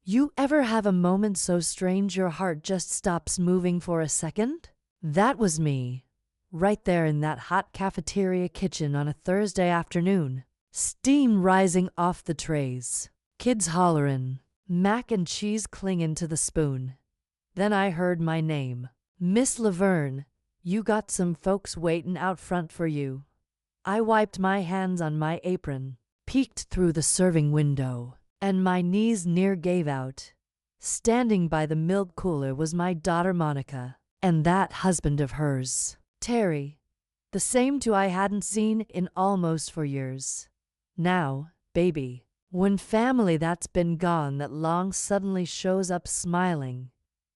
You ever have a moment so strange your heart just stops moving for a second? That was me, right there in that hot cafeteria kitchen on a Thursday afternoon. Steam rising off the trays, kids hollerin', mac and cheese clingin' to the spoon. Then I heard my name. Miss Laverne, you got some folks waitin' out front for you. I wiped my hands on my apron, peeked through the serving window, and my knees near gave out. Standing by the milk cooler was my daughter Monica, and that husband of hers, Terry, the same two I hadn't seen in almost 4 years. Now, baby, when family that's been gone that long suddenly shows up smiling,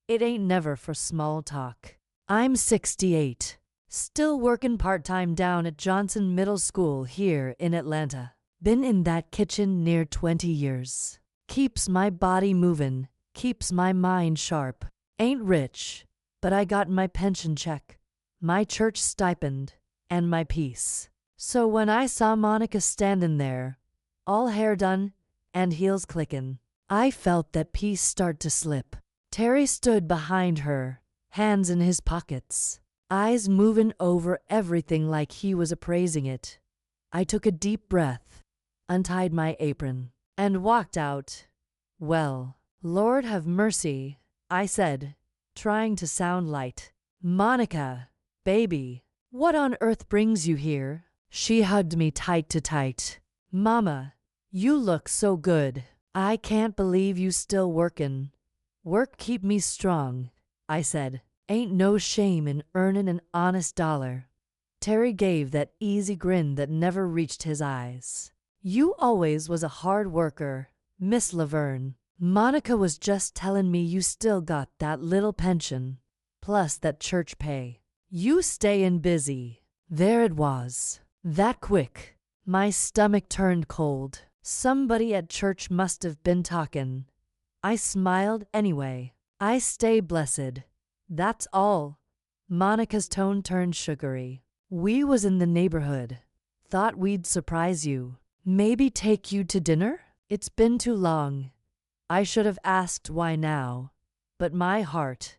it ain't never for small talk. I'm 68, still workin' part-time down at Johnson Middle School here in Atlanta. Been in that kitchen near 20 years. Keeps my body movin', keeps my mind sharp. Ain't rich, but I got my pension check, my church stipend, and my peace. So when I saw Monica standin' there, all hair done and heels clickin', I felt that peace start to slip. Terry stood behind her, hands in his pockets, eyes movin' over everything like he was appraising it. I took a deep breath, untied my apron, and walked out. Well, Lord have mercy, I said, trying to sound light. Monica, baby, what on earth brings you here? She hugged me tight to tight. Mama, you look so good. I can't believe you still workin'. Work keep me strong, I said. Ain't no shame in earnin' an honest dollar. Terry gave that easy grin that never reached his eyes. You always was a hard worker, Miss Laverne. Monica was just tellin' me you still got that little pension, plus that church pay. You stayin' busy. There it was. That quick. My stomach turned cold. Somebody at church must have been talkin'. I smiled anyway. I stay blessed. That's all. Monica's tone turned sugary. We was in the neighborhood. Thought we'd surprise you. Maybe take you to dinner? It's been too long. I should have asked why now. But my heart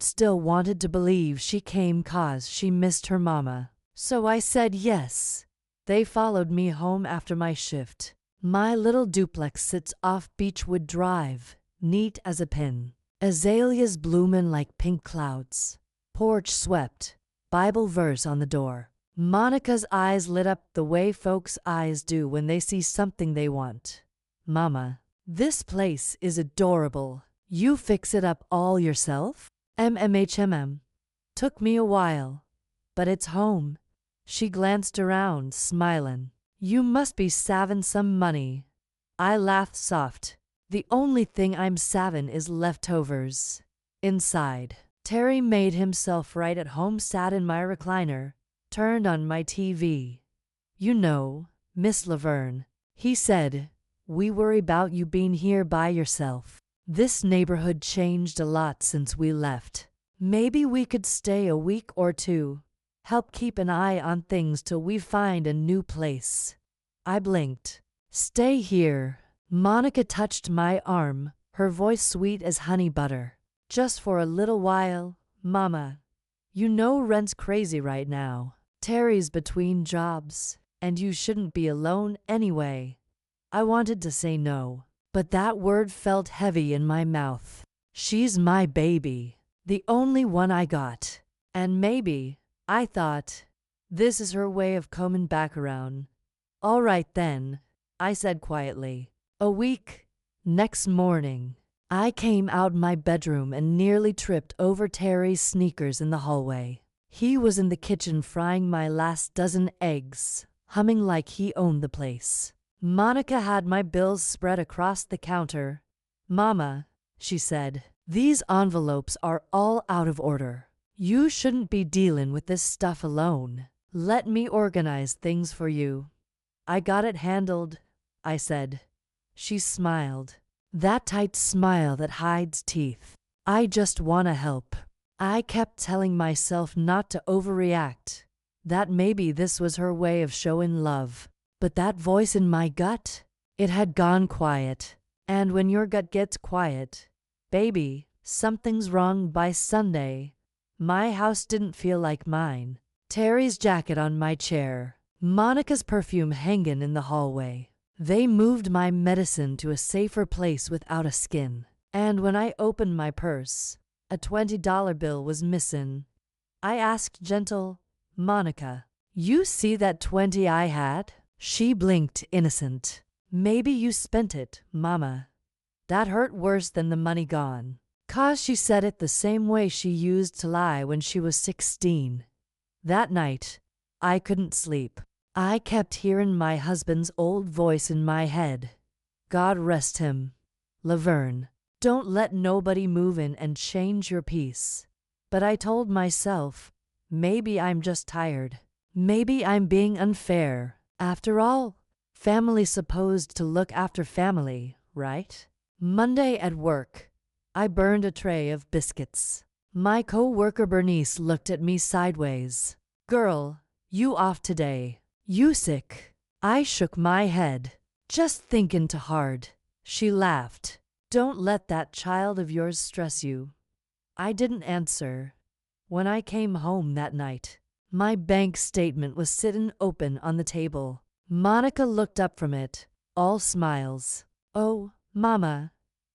still wanted to believe she came 'cause she missed her mama. So I said yes. They followed me home after my shift. My little duplex sits off Beechwood Drive, neat as a pin. Azaleas bloomin' like pink clouds. Porch swept. Bible verse on the door. Monica's eyes lit up the way folks' eyes do when they see something they want. Mama, this place is adorable. You fix it up all yourself? MMHMM. Took me a while, but it's home. She glanced around, smilin'. You must be savin' some money. I laughed soft. The only thing I'm savin' is leftovers. Inside, Terry made himself right at home, sat in my recliner, turned on my TV. You know, Miss Laverne, he said, we worry about you being here by yourself. This neighborhood changed a lot since we left. Maybe we could stay a week or two. Help keep an eye on things till we find a new place. I blinked. Stay here. Monica touched my arm, her voice sweet as honey butter. Just for a little while, Mama. You know rent's crazy right now. Terry's between jobs, and you shouldn't be alone anyway. I wanted to say no, but that word felt heavy in my mouth. She's my baby, the only one I got. And maybe, I thought, this is her way of comin' back around. All right then, I said quietly. A week. Next morning, I came out my bedroom and nearly tripped over Terry's sneakers in the hallway. He was in the kitchen frying my last dozen eggs, humming like he owned the place. Monica had my bills spread across the counter. Mama, she said, these envelopes are all out of order. You shouldn't be dealin' with this stuff alone. Let me organize things for you. I got it handled, I said. She smiled. That tight smile that hides teeth. I just wanna help. I kept telling myself not to overreact, that maybe this was her way of showing love. But that voice in my gut, it had gone quiet. And when your gut gets quiet, baby, something's wrong by Sunday. My house didn't feel like mine. Terry's jacket on my chair, Monica's perfume hanging in the hallway. They moved my medicine to a safer place without a skin. And when I opened my purse, a $20 bill was missing. I asked gentle, Monica, you see that 20 I had? She blinked innocent. Maybe you spent it, Mama. That hurt worse than the money gone. 'Cause she said it the same way she used to lie when she was 16. That night, I couldn't sleep. I kept hearing my husband's old voice in my head. God rest him. Laverne, don't let nobody move in and change your peace. But I told myself, maybe I'm just tired. Maybe I'm being unfair. After all, family's supposed to look after family, right? Monday at work, I burned a tray of biscuits. My co-worker Bernice looked at me sideways. Girl, you off today? You sick? I shook my head. Just thinking too hard. She laughed. Don't let that child of yours stress you. I didn't answer. When I came home that night, my bank statement was sitting open on the table. Monica looked up from it, all smiles. Oh, Mama,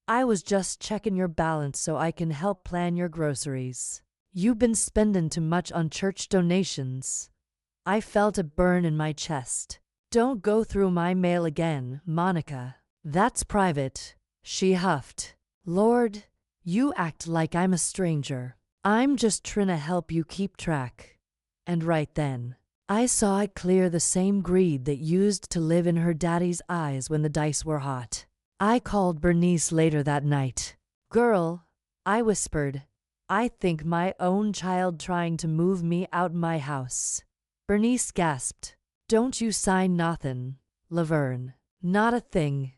I was just checking your balance so I can help plan your groceries. You've been spending too much on church donations. I felt a burn in my chest. Don't go through my mail again, Monica. That's private, she huffed. Lord, you act like I'm a stranger. I'm just trying to help you keep track. And right then, I saw it clear, the same greed that used to live in her daddy's eyes when the dice were hot. I called Bernice later that night. Girl, I whispered, I think my own child trying to move me out my house. Bernice gasped. Don't you sign nothin', Laverne. Not a thing.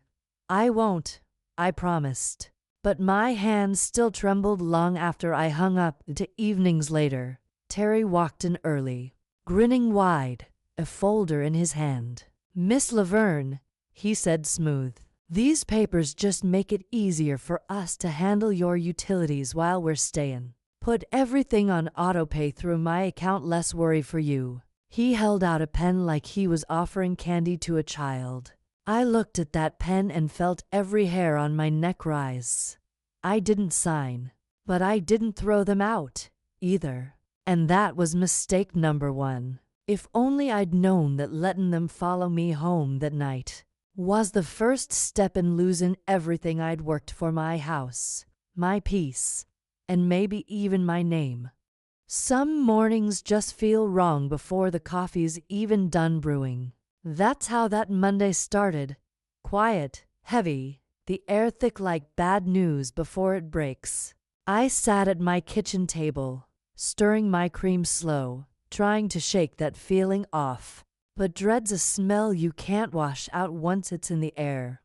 I won't, I promised. But my hands still trembled long after I hung up. To evenings later, Terry walked in early, grinning wide, a folder in his hand. Miss Laverne, he said smooth, these papers just make it easier for us to handle your utilities while we're staying. Put everything on autopay through my account, less worry for you. He held out a pen like he was offering candy to a child. I looked at that pen and felt every hair on my neck rise. I didn't sign, but I didn't throw them out, either. And that was mistake number one. If only I'd known that letting them follow me home that night was the first step in losing everything I'd worked for: my house, my peace, and maybe even my name. Some mornings just feel wrong before the coffee's even done brewing. That's how that Monday started. Quiet, heavy, the air thick like bad news before it breaks. I sat at my kitchen table, stirring my cream slow, trying to shake that feeling off, but dread's a smell you can't wash out once it's in the air.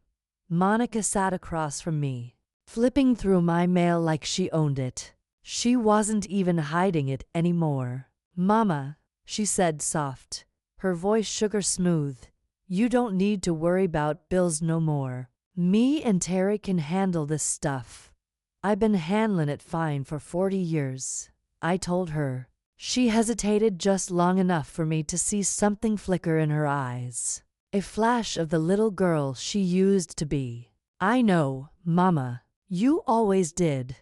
Monica sat across from me, flipping through my mail like she owned it. She wasn't even hiding it anymore. Mama, she said soft, her voice sugar smooth, you don't need to worry about bills no more. Me and Terry can handle this stuff. I've been handling it fine for 40 years, I told her. She hesitated just long enough for me to see something flicker in her eyes, a flash of the little girl she used to be. I know, Mama, you always did.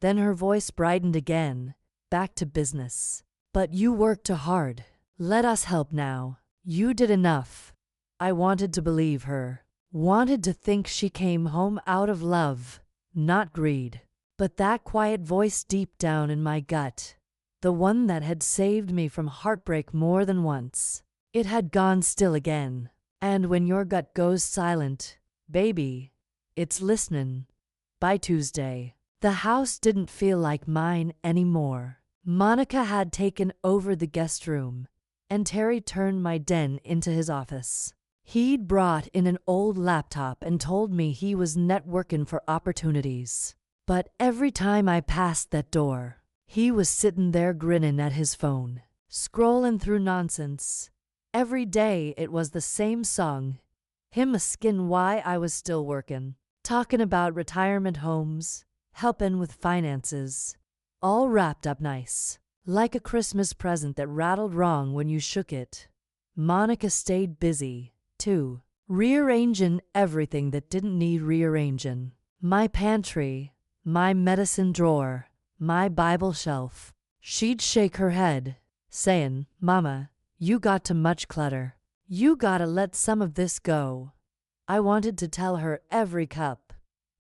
Then her voice brightened again, back to business. But you worked too hard. Let us help now. You did enough. I wanted to believe her, wanted to think she came home out of love, not greed. But that quiet voice deep down in my gut, the one that had saved me from heartbreak more than once, it had gone still again. And when your gut goes silent, baby, it's listening. By Tuesday, the house didn't feel like mine anymore. Monica had taken over the guest room, and Terry turned my den into his office. He'd brought in an old laptop and told me he was networking for opportunities. But every time I passed that door, he was sitting there grinning at his phone, scrolling through nonsense. Every day it was the same song, him asking why I was still working. talking about retirement homes, helping with finances. All wrapped up nice, like a Christmas present that rattled wrong when you shook it. Monica stayed busy, too, rearranging everything that didn't need rearranging. My pantry, my medicine drawer, my Bible shelf. She'd shake her head, saying, "Mama, you got too much clutter. You gotta let some of this go." I wanted to tell her every cup,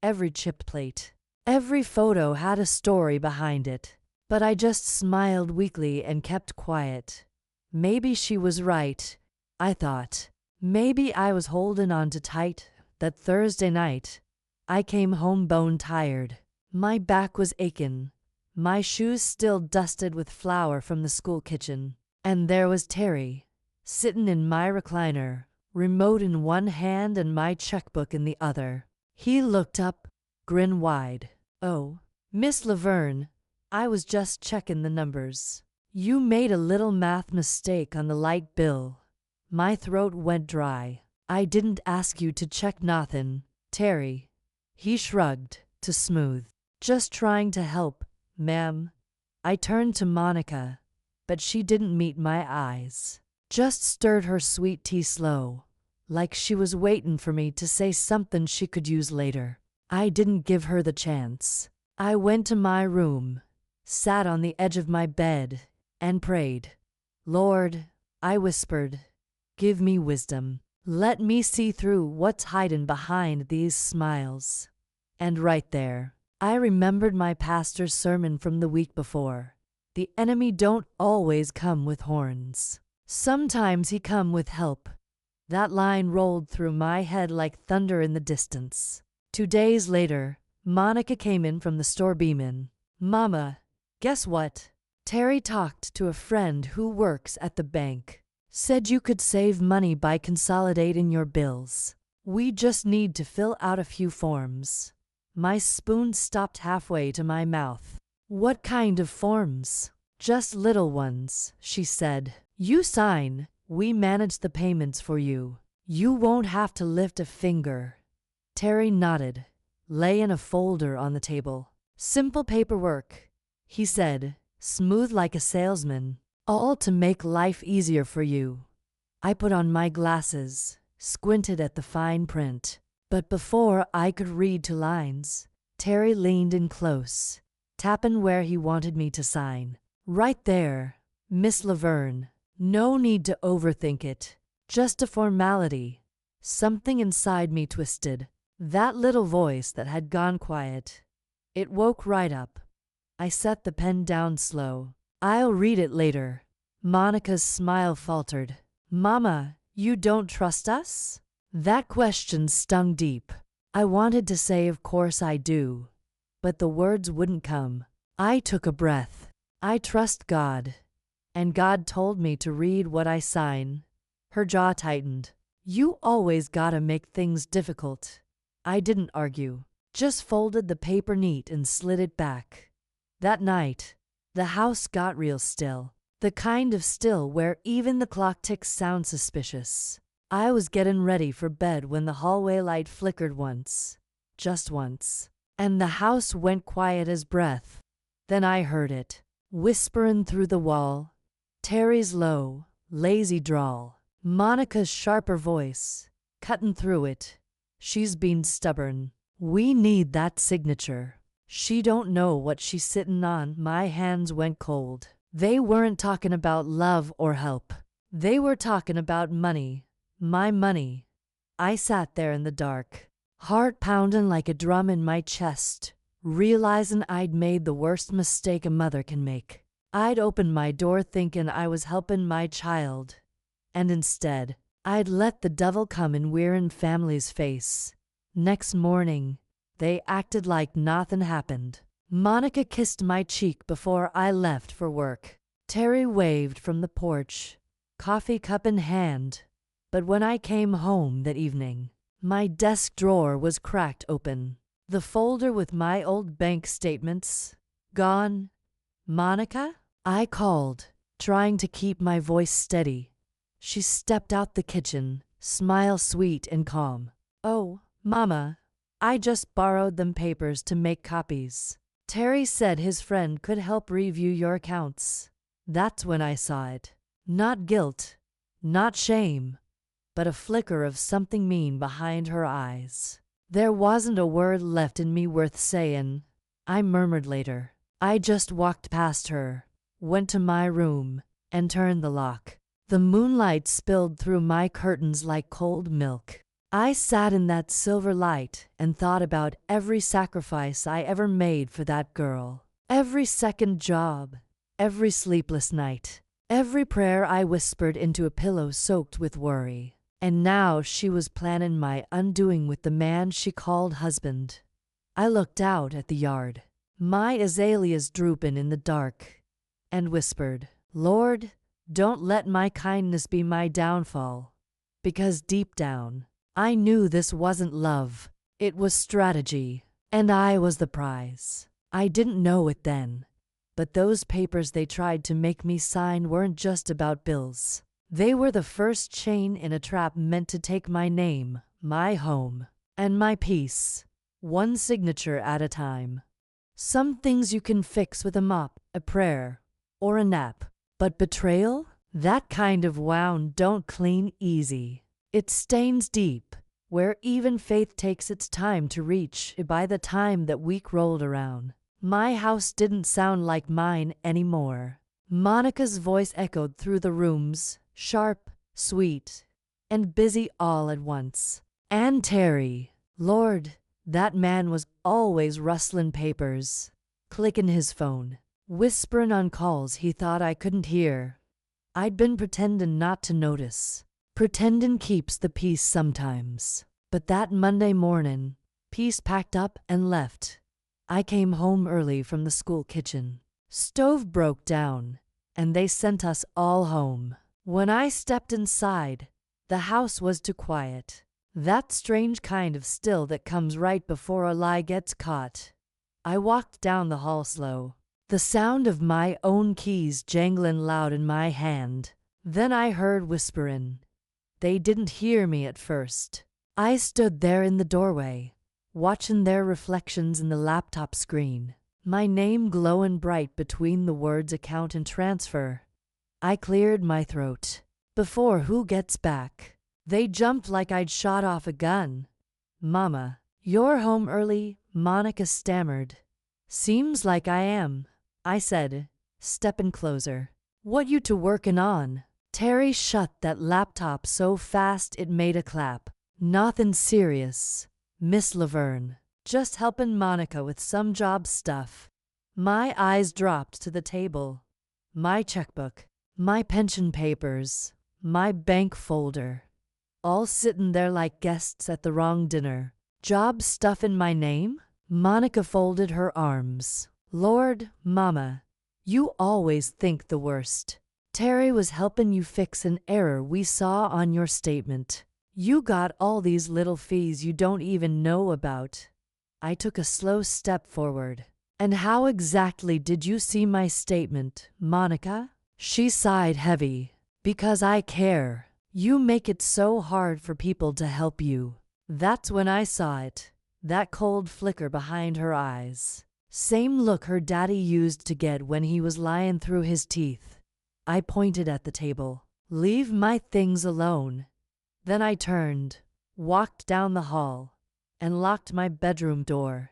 every chipped plate, every photo had a story behind it, but I just smiled weakly and kept quiet. Maybe she was right, I thought. Maybe I was holding on too tight. That Thursday night, I came home bone tired. My back was aching, my shoes still dusted with flour from the school kitchen, and there was Terry, sitting in my recliner, remote in one hand and my checkbook in the other. He looked up, grin wide. "Oh, Miss Laverne, I was just checking the numbers. You made a little math mistake on the light bill." My throat went dry. "I didn't ask you to check nothin', Terry." He shrugged, to smooth. "Just trying to help, ma'am." I turned to Monica, but she didn't meet my eyes. Just stirred her sweet tea slow, like she was waiting for me to say something she could use later. I didn't give her the chance. I went to my room, sat on the edge of my bed, and prayed. "Lord," I whispered, "give me wisdom. Let me see through what's hiding behind these smiles." And right there, I remembered my pastor's sermon from the week before. The enemy don't always come with horns. Sometimes he come with help. That line rolled through my head like thunder in the distance. 2 days later, Monica came in from the store beaming. "Mama, guess what? Terry talked to a friend who works at the bank. Said you could save money by consolidating your bills. We just need to fill out a few forms." My spoon stopped halfway to my mouth. "What kind of forms?" "Just little ones," she said. "You sign, we manage the payments for you. You won't have to lift a finger." Terry nodded, laying a folder on the table. "Simple paperwork," he said, smooth like a salesman. "All to make life easier for you." I put on my glasses, squinted at the fine print. But before I could read 2 lines, Terry leaned in close, tapping where he wanted me to sign. "Right there, Miss Laverne. No need to overthink it. Just a formality." Something inside me twisted. That little voice that had gone quiet. It woke right up. I set the pen down slow. "I'll read it later." Monica's smile faltered. "Mama, you don't trust us?" That question stung deep. I wanted to say of course I do, but the words wouldn't come. I took a breath. "I trust God. And God told me to read what I sign." Her jaw tightened. "You always gotta make things difficult." I didn't argue, just folded the paper neat and slid it back. That night, the house got real still. The kind of still where even the clock ticks sound suspicious. I was getting ready for bed when the hallway light flickered once, just once, and the house went quiet as breath. Then I heard it, whispering through the wall. Terry's low, lazy drawl. Monica's sharper voice, cutting through it. "She's been stubborn. We need that signature. She don't know what she's sitting on." My hands went cold. They weren't talking about love or help. They were talking about money. My money. I sat there in the dark, heart pounding like a drum in my chest, realizing I'd made the worst mistake a mother can make. I'd opened my door thinking I was helping my child, and instead, I'd let the devil come in wearing family's face. Next morning, they acted like nothing happened. Monica kissed my cheek before I left for work. Terry waved from the porch, coffee cup in hand. But when I came home that evening, my desk drawer was cracked open. The folder with my old bank statements, gone. "Monica?" I called, trying to keep my voice steady. She stepped out the kitchen, smile sweet and calm. "Oh, Mama, I just borrowed them papers to make copies. Terry said his friend could help review your accounts. That's when I saw it. Not guilt, not shame, but a flicker of something mean behind her eyes. There wasn't a word left in me worth saying, I murmured later. I just walked past her, went to my room, and turned the lock. The moonlight spilled through my curtains like cold milk. I sat in that silver light and thought about every sacrifice I ever made for that girl. Every second job, every sleepless night, every prayer I whispered into a pillow soaked with worry. And now she was planning my undoing with the man she called husband. I looked out at the yard, my azaleas drooping in the dark, and whispered, Lord, don't let my kindness be my downfall. Because deep down, I knew this wasn't love, it was strategy, and I was the prize. I didn't know it then, but those papers they tried to make me sign weren't just about bills. They were the first chain in a trap meant to take my name, my home, and my peace, one signature at a time. Some things you can fix with a mop, a prayer, or a nap, but betrayal? That kind of wound don't clean easy. It stains deep, where even faith takes its time to reach. By the time that week rolled around, my house didn't sound like mine anymore. Monica's voice echoed through the rooms, sharp, sweet, and busy all at once. And Terry, Lord, that man was always rustling papers, clicking his phone, whispering on calls he thought I couldn't hear. I'd been pretending not to notice. Pretending keeps the peace sometimes. But that Monday morning, peace packed up and left. I came home early from the school kitchen. Stove broke down, and they sent us all home. When I stepped inside, the house was too quiet. That strange kind of still that comes right before a lie gets caught. I walked down the hall slow, the sound of my own keys jangling loud in my hand. Then I heard whispering. They didn't hear me at first. I stood there in the doorway, watching their reflections in the laptop screen, my name glowing bright between the words account and transfer. I cleared my throat. Before who gets back? They jumped like I'd shot off a gun. Mama, you're home early, Monica stammered. Seems like I am, I said, stepping closer. What you two working on? Terry shut that laptop so fast it made a clap. Nothing serious, Miss Laverne. Just helping Monica with some job stuff. My eyes dropped to the table. My checkbook, my pension papers, my bank folder. All sitting there like guests at the wrong dinner. Job stuff in my name? Monica folded her arms. Lord, Mama, you always think the worst. Terry was helping you fix an error we saw on your statement. You got all these little fees you don't even know about. I took a slow step forward. And how exactly did you see my statement, Monica? She sighed heavy. Because I care. You make it so hard for people to help you. That's when I saw it. That cold flicker behind her eyes. Same look her daddy used to get when he was lying through his teeth. I pointed at the table. Leave my things alone. Then I turned, walked down the hall, and locked my bedroom door.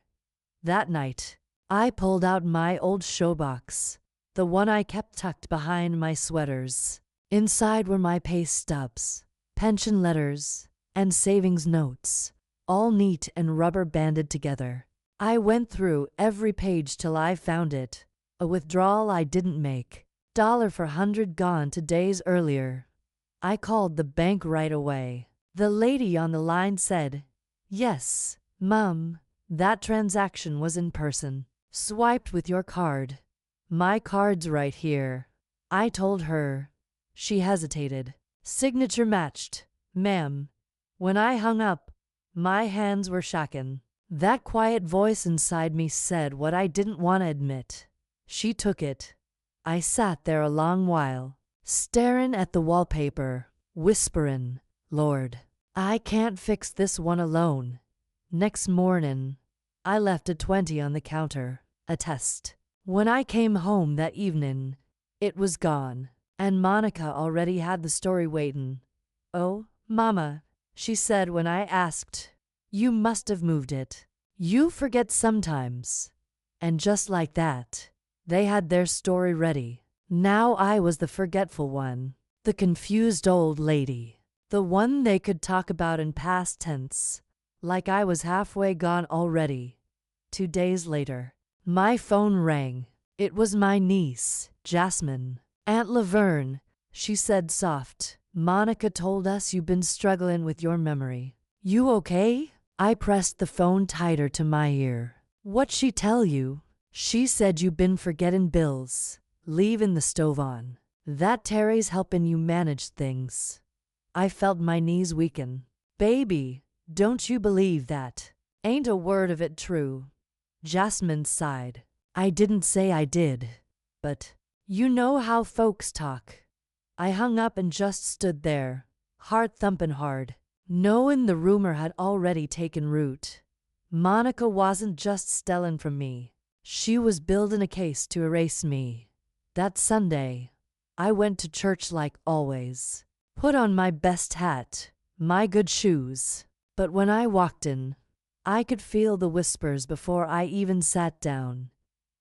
That night, I pulled out my old showbox, the one I kept tucked behind my sweaters. Inside were my pay stubs, pension letters, and savings notes, all neat and rubber banded together. I went through every page till I found it, a withdrawal I didn't make. $1 for 100 gone 2 days earlier. I called the bank right away. The lady on the line said, Yes, Mum, that transaction was in person. Swiped with your card. My card's right here. I told her. She hesitated. Signature matched, ma'am. When I hung up, my hands were shaking. That quiet voice inside me said what I didn't want to admit. She took it. I sat there a long while, staring at the wallpaper, whispering, Lord, I can't fix this one alone. Next morning, I left a 20 on the counter, a test. When I came home that evening, it was gone, and Monica already had the story waiting. "Oh, Mama," she said when I asked, "you must have moved it. You forget sometimes." And just like that, they had their story ready. Now I was the forgetful one, the confused old lady, the one they could talk about in past tense, like I was halfway gone already. 2 days later, my phone rang. It was my niece, Jasmine. "Aunt Laverne," she said soft. "Monica told us you've been struggling with your memory. You okay?" I pressed the phone tighter to my ear. "What'd she tell you?" "She said you've been forgetting bills, leaving the stove on. That Terry's helping you manage things." I felt my knees weaken. "Baby, don't you believe that? Ain't a word of it true." Jasmine sighed. "I didn't say I did, but you know how folks talk." I hung up and just stood there, heart thumping hard, knowing the rumor had already taken root. Monica wasn't just stealing from me. She was building a case to erase me. That Sunday, I went to church like always, put on my best hat, my good shoes. But when I walked in, I could feel the whispers before I even sat down.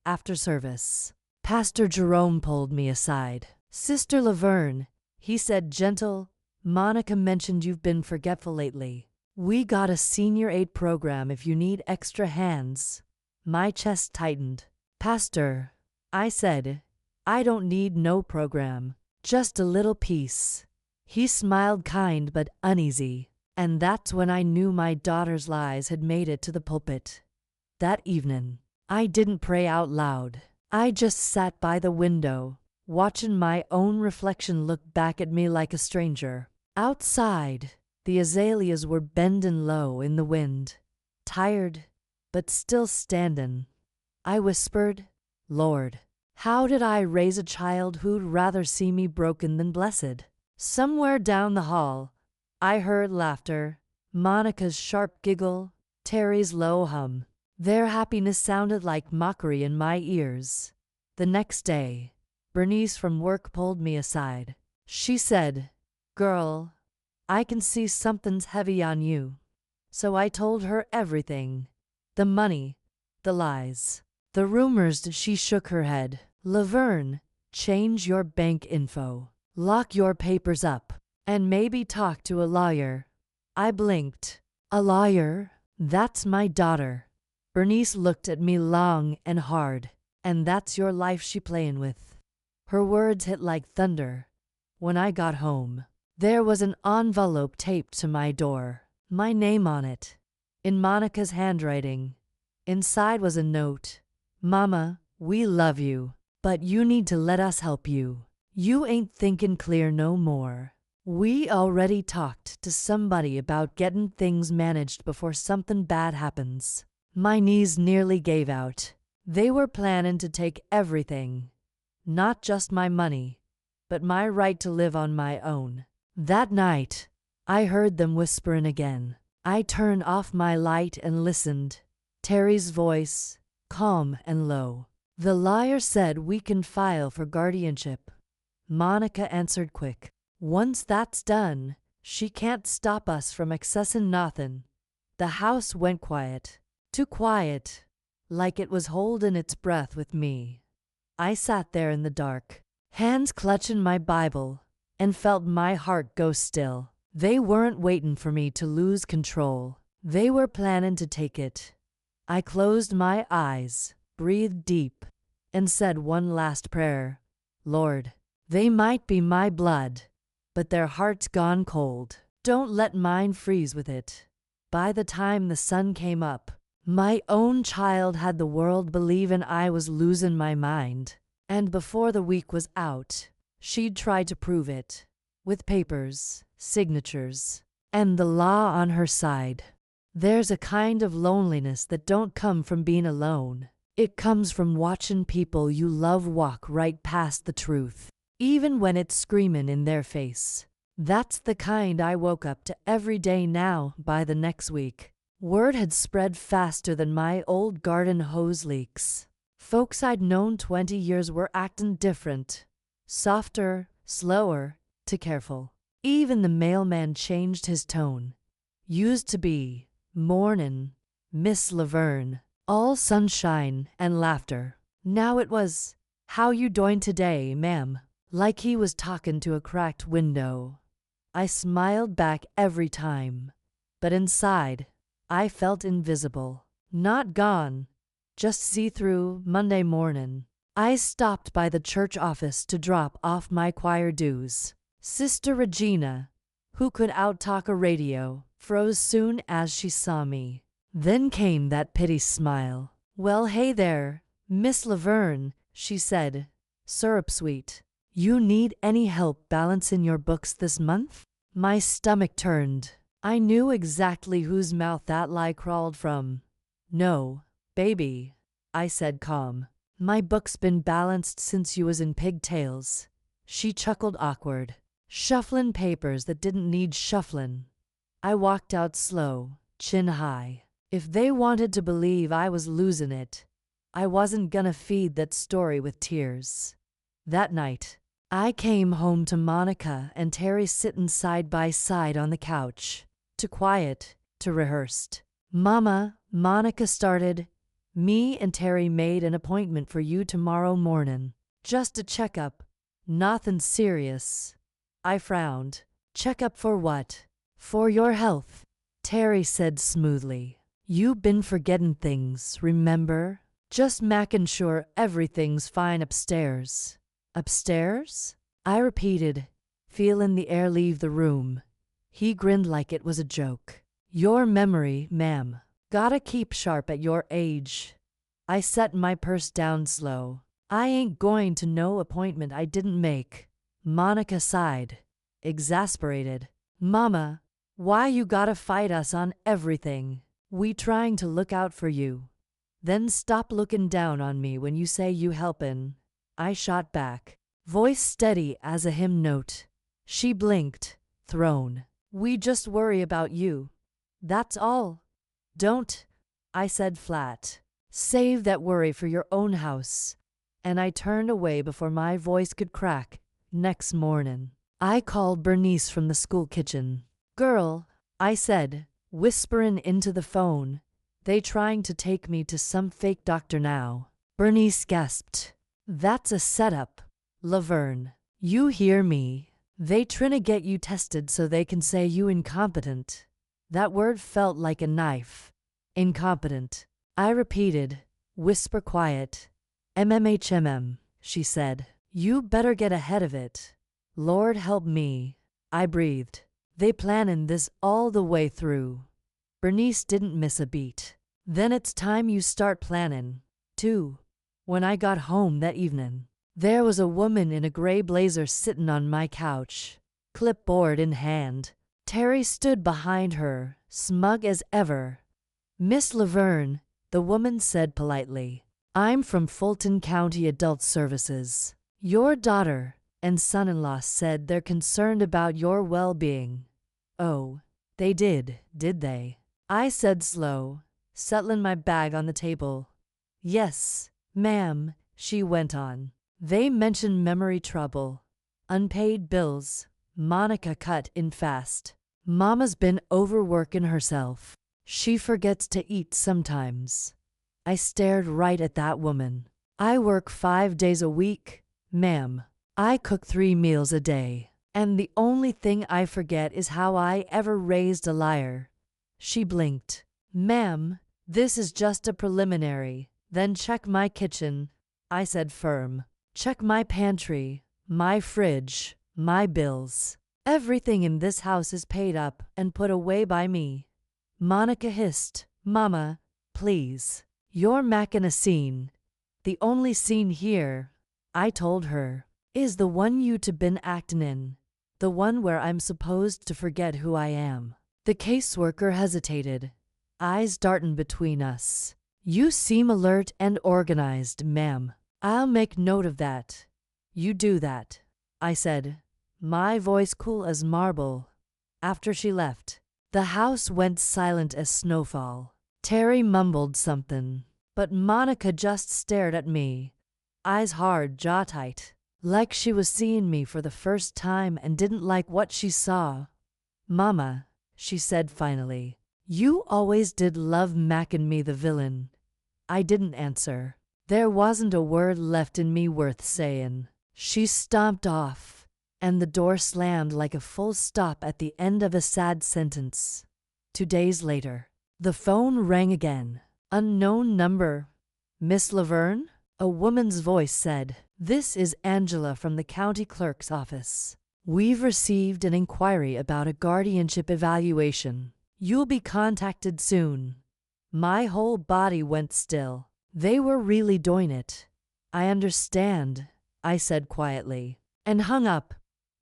After service, Pastor Jerome pulled me aside. "Sister Laverne," he said gentle, "Monica mentioned you've been forgetful lately. We got a senior aid program if you need extra hands." My chest tightened. "Pastor," I said, "I don't need no program, just a little piece." He smiled kind but uneasy, and that's when I knew my daughter's lies had made it to the pulpit. That evening, I didn't pray out loud. I just sat by the window, watching my own reflection look back at me like a stranger. Outside, the azaleas were bending low in the wind, tired, but still standing. I whispered, "Lord, how did I raise a child who'd rather see me broken than blessed?" Somewhere down the hall, I heard laughter, Monica's sharp giggle, Terry's low hum. Their happiness sounded like mockery in my ears. The next day, Bernice from work pulled me aside. She said, "Girl, I can see something's heavy on you." So I told her everything. The money, the lies, the rumors. She shook her head. "Laverne, change your bank info, lock your papers up, and maybe talk to a lawyer." I blinked. "A lawyer? That's my daughter." Bernice looked at me long and hard. "And that's your life she playin' with." Her words hit like thunder. When I got home, there was an envelope taped to my door, my name on it, in Monica's handwriting. Inside was a note. "Mama, we love you, but you need to let us help you. You ain't thinking clear no more. We already talked to somebody about getting things managed before something bad happens." My knees nearly gave out. They were planning to take everything, not just my money, but my right to live on my own. That night, I heard them whispering again. I turned off my light and listened. Terry's voice, calm and low. "The lawyer said we can file for guardianship." Monica answered quick. "Once that's done, she can't stop us from accessing nothin'." The house went quiet. Too quiet, like it was holding its breath with me. I sat there in the dark, hands clutching my Bible, and felt my heart go still. They weren't waiting for me to lose control. They were planning to take it. I closed my eyes, breathed deep, and said one last prayer. "Lord, they might be my blood, but their heart's gone cold. Don't let mine freeze with it." By the time the sun came up, my own child had the world believing I was losing my mind. And before the week was out, she'd tried to prove it, with papers, signatures, and the law on her side. There's a kind of loneliness that don't come from being alone. It comes from watching people you love walk right past the truth, even when it's screaming in their face. That's the kind I woke up to every day now. By the next week, Word had spread faster than my old garden hose leaks. Folks I'd known 20 years were actin' different. Softer, slower, too careful. Even the mailman changed his tone. Used to be, "Mornin', Miss Laverne," all sunshine and laughter. Now it was, "How you doin' today, ma'am?" Like he was talkin' to a cracked window. I smiled back every time, but inside, I felt invisible. Not gone, just see-through. Monday mornin', I stopped by the church office to drop off my choir dues. Sister Regina, who could out-talk a radio, froze soon as she saw me. Then came that pity smile. "Well, hey there, Miss Laverne," she said, syrup sweet. "You need any help balancing your books this month?" My stomach turned. I knew exactly whose mouth that lie crawled from. "No, baby," I said calm. "My book's been balanced since you was in pigtails." She chuckled awkward, shufflin' papers that didn't need shufflin'. I walked out slow, chin high. If they wanted to believe I was losing it, I wasn't gonna feed that story with tears. That night, I came home to Monica and Terry sittin' side by side on the couch. Too quiet, too rehearsed. "Mama," Monica started, "me and Terry made an appointment for you tomorrow mornin'. Just a checkup. Nothin' serious." I frowned. "Checkup for what?" "For your health," Terry said smoothly. "You been forgettin' things, remember? Just makin' sure everything's fine upstairs." "Upstairs?" I repeated, feelin' the air leave the room. He grinned like it was a joke. "Your memory, ma'am. Gotta keep sharp at your age." I set my purse down slow. "I ain't going to no appointment I didn't make." Monica sighed, exasperated. "Mama, why you gotta fight us on everything? We trying to look out for you. Then stop looking down on me when you say you helpin'." I shot back, voice steady as a hymn note. She blinked, thrown. "We just worry about you. That's all." "Don't," I said flat. "Save that worry for your own house." And I turned away before my voice could crack. Next mornin', I called Bernice from the school kitchen. "Girl," I said, whisperin' into the phone, "they trying to take me to some fake doctor now." Bernice gasped. "That's a setup, Laverne. You hear me? They trinna get you tested so they can say you incompetent." That word felt like a knife. Incompetent. I repeated, whisper quiet. "MMHMM, she said. "You better get ahead of it." "Lord help me," I breathed. "They plannin' this all the way through." Bernice didn't miss a beat. "Then it's time you start plannin', too." When I got home that evening, there was a woman in a gray blazer sittin' on my couch, clipboard in hand. Terry stood behind her, smug as ever. "Miss Laverne," the woman said politely, "I'm from Fulton County Adult Services. Your daughter and son-in-law said they're concerned about your well-being." "Oh, they did they?" I said slow, settling my bag on the table. "Yes, ma'am," she went on. "They mentioned memory trouble, unpaid bills." Monica cut in fast. "Mama's been overworking herself. She forgets to eat sometimes." I stared right at that woman. "I work 5 days a week, ma'am. I cook 3 meals a day. And the only thing I forget is how I ever raised a liar." She blinked. "Ma'am, this is just a preliminary. Then check my kitchen," I said firm. "Check my pantry, my fridge, my bills. Everything in this house is paid up and put away by me." Monica hissed, "Mama, please. You're mackin' a scene. The only scene here," I told her, "is the one you two been actin' in. The one where I'm supposed to forget who I am." The caseworker hesitated, eyes dartin' between us. "You seem alert and organized, ma'am. I'll make note of that. You do that," I said, my voice cool as marble. After she left, The house went silent as snowfall. Terry mumbled something, but Monica just stared at me, eyes hard, jaw tight, like she was seeing me for the first time and didn't like what she saw. "Mama," she said finally, "you always did love making me the villain." I didn't answer. There wasn't a word left in me worth saying. She stomped off, and the door slammed like a full stop at the end of a sad sentence. 2 days later, the phone rang again. Unknown number. "Miss Laverne?" A woman's voice said. "This is Angela from the county clerk's office. We've received an inquiry about a guardianship evaluation. You'll be contacted soon." My whole body went still. They were really doing it. "I understand," I said quietly, and hung up.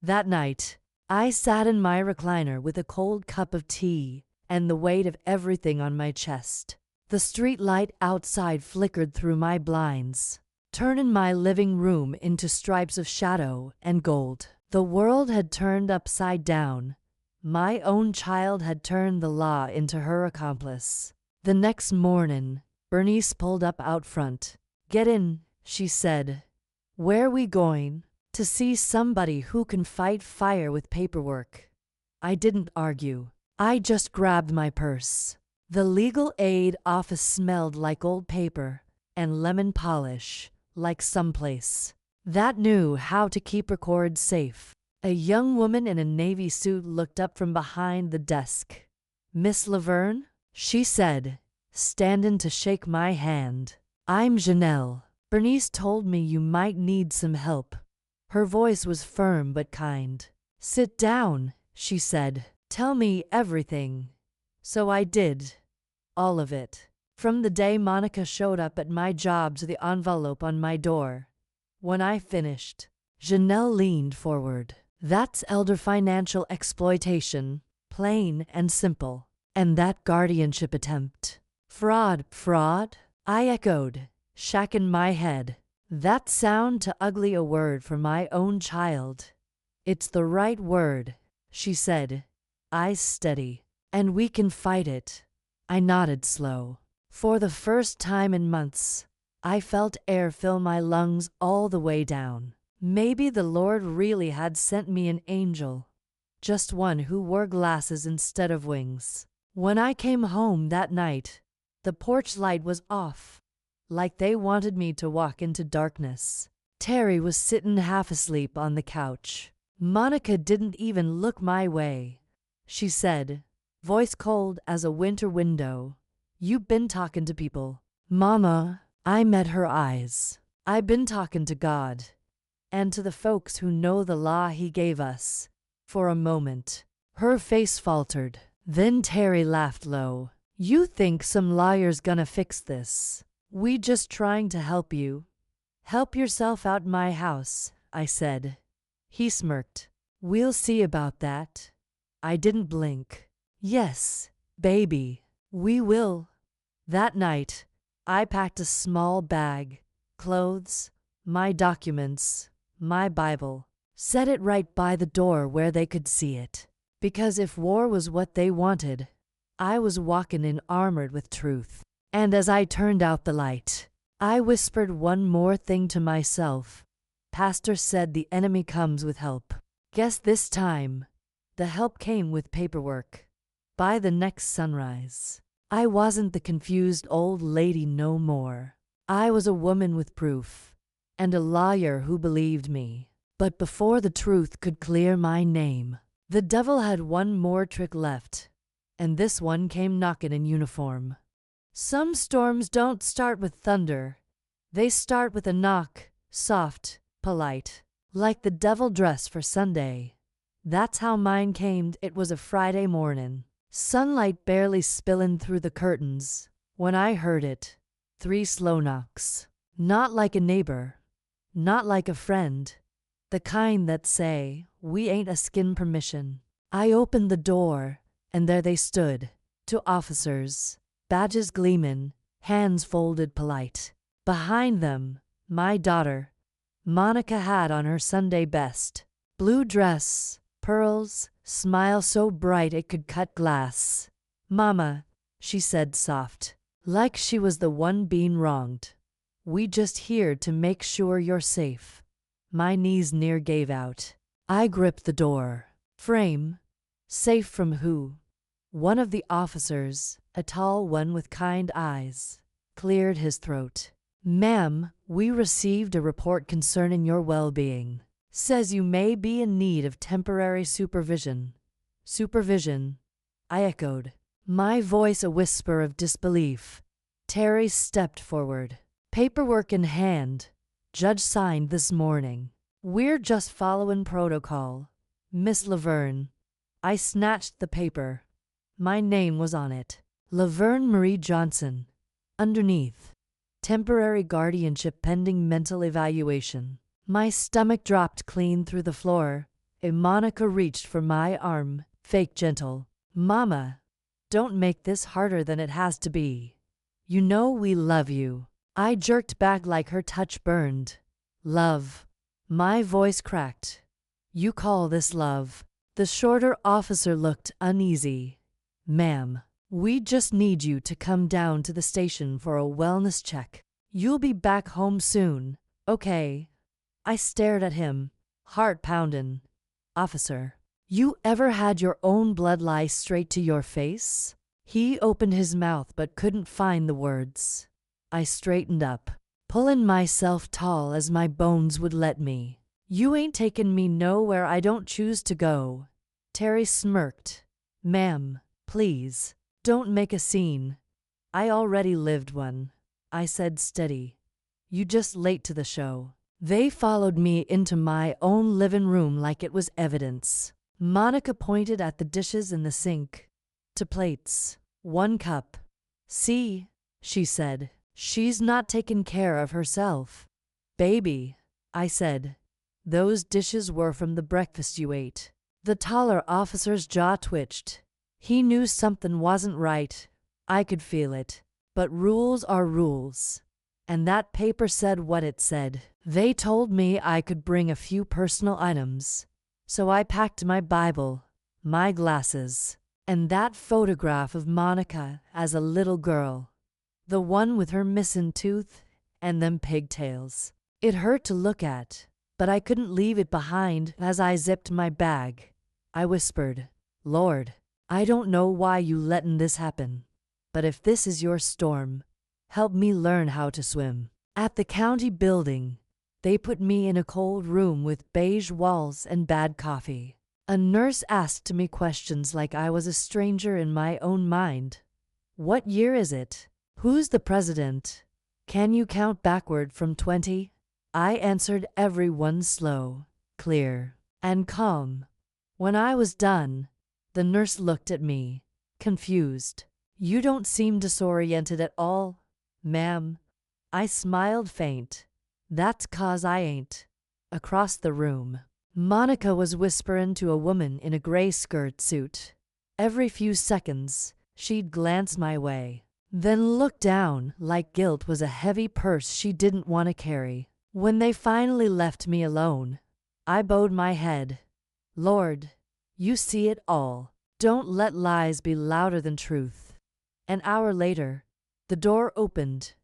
That night, I sat in my recliner with a cold cup of tea and the weight of everything on my chest. The street light outside flickered through my blinds, turning my living room into stripes of shadow and gold. The world had turned upside down. My own child had turned the law into her accomplice. The next morning, Bernice pulled up out front. "Get in," she said. "Where we going?" "To see somebody who can fight fire with paperwork." I didn't argue. I just grabbed my purse. The legal aid office smelled like old paper and lemon polish, like someplace that knew how to keep records safe. A young woman in a navy suit looked up from behind the desk. "Miss Laverne?" she said, standing to shake my hand. "I'm Janelle. Bernice told me you might need some help." Her voice was firm but kind. "Sit down," she said. "Tell me everything." So I did. All of it. From the day Monica showed up at my job to the envelope on my door. When I finished, Janelle leaned forward. "That's elder financial exploitation, plain and simple. And that guardianship attempt. Fraud." "Fraud?" I echoed, shaking my head. "That sound too ugly a word for my own child." "It's the right word," she said, eyes steady. "And we can fight it." I nodded slow. For the first time in months, I felt air fill my lungs all the way down. Maybe the Lord really had sent me an angel, just one who wore glasses instead of wings. When I came home that night, the porch light was off, like they wanted me to walk into darkness. Terry was sitting half asleep on the couch. Monica didn't even look my way. She said, voice cold as a winter window, "You been talking to people." "Mama," I met her eyes. "I been talking to God, and to the folks who know the law He gave us." For a moment, her face faltered. Then Terry laughed low. "You think some lawyer's gonna fix this? We just trying to help you." "Help yourself out my house," I said. He smirked. "We'll see about that." I didn't blink. "Yes, baby, we will." That night, I packed a small bag, clothes, my documents, my Bible, set it right by the door where they could see it. Because if war was what they wanted, I was walking in armored with truth. And as I turned out the light, I whispered one more thing to myself. Pastor said the enemy comes with help. Guess this time, the help came with paperwork. By the next sunrise, I wasn't the confused old lady no more. I was a woman with proof, and a lawyer who believed me. But before the truth could clear my name, the devil had one more trick left, and this one came knocking in uniform. Some storms don't start with thunder. They start with a knock, soft, polite, like the devil dressed for Sunday. That's how mine came. It was a Friday morning, sunlight barely spilling through the curtains, when I heard it. 3 slow knocks. Not like a neighbor, not like a friend, the kind that say, "We ain't askin' permission." I opened the door, and there they stood, 2 officers, badges gleamin', hands folded polite. Behind them, my daughter. Monica had on her Sunday best, blue dress, pearls, smile so bright it could cut glass. "Mama," she said soft, like she was the one being wronged. "We just here to make sure you're safe." My knees near gave out. I gripped the door frame. Safe from who? One of the officers, a tall one with kind eyes, cleared his throat. "Ma'am, we received a report concerning your well-being. Says you may be in need of temporary supervision." "Supervision?" I echoed, my voice a whisper of disbelief. Terry stepped forward, paperwork in hand. "Judge signed this morning. We're just following protocol, Miss Laverne." I snatched the paper. My name was on it. Laverne Marie Johnson. Underneath, temporary guardianship pending mental evaluation. My stomach dropped clean through the floor. Monica reached for my arm, fake gentle. "Mama, don't make this harder than it has to be. You know we love you." I jerked back like her touch burned. "Love." My voice cracked. "You call this love?" The shorter officer looked uneasy. "Ma'am, we just need you to come down to the station for a wellness check. You'll be back home soon, okay?" I stared at him, heart poundin'. "Officer, you ever had your own blood lie straight to your face?" He opened his mouth but couldn't find the words. I straightened up, pulling myself tall as my bones would let me. "You ain't taking me nowhere I don't choose to go." Terry smirked. "Ma'am, please, don't make a scene. I already lived one," I said steady. "You just late to the show." They followed me into my own living room like it was evidence. Monica pointed at the dishes in the sink. "To plates. 1 cup. See," she said. "She's not taking care of herself." "Baby," I said. "Those dishes were from the breakfast you ate." The taller officer's jaw twitched. He knew something wasn't right. I could feel it. But rules are rules. And that paper said what it said. They told me I could bring a few personal items. So I packed my Bible, my glasses, and that photograph of Monica as a little girl. The one with her missing tooth and them pigtails. It hurt to look at, but I couldn't leave it behind. As I zipped my bag, I whispered, "Lord, I don't know why you letting this happen, but if this is your storm, help me learn how to swim." At the county building, they put me in a cold room with beige walls and bad coffee. A nurse asked me questions like I was a stranger in my own mind. "What year is it? Who's the president? Can you count backward from 20? I answered every one slow, clear, and calm. When I was done, the nurse looked at me, confused. "You don't seem disoriented at all, ma'am." I smiled faint. "That's 'cause I ain't." Across the room, Monica was whispering to a woman in a gray skirt suit. Every few seconds, she'd glance my way, then look down like guilt was a heavy purse she didn't want to carry. When they finally left me alone, I bowed my head. "Lord, you see it all. Don't let lies be louder than truth." An hour later, the door opened,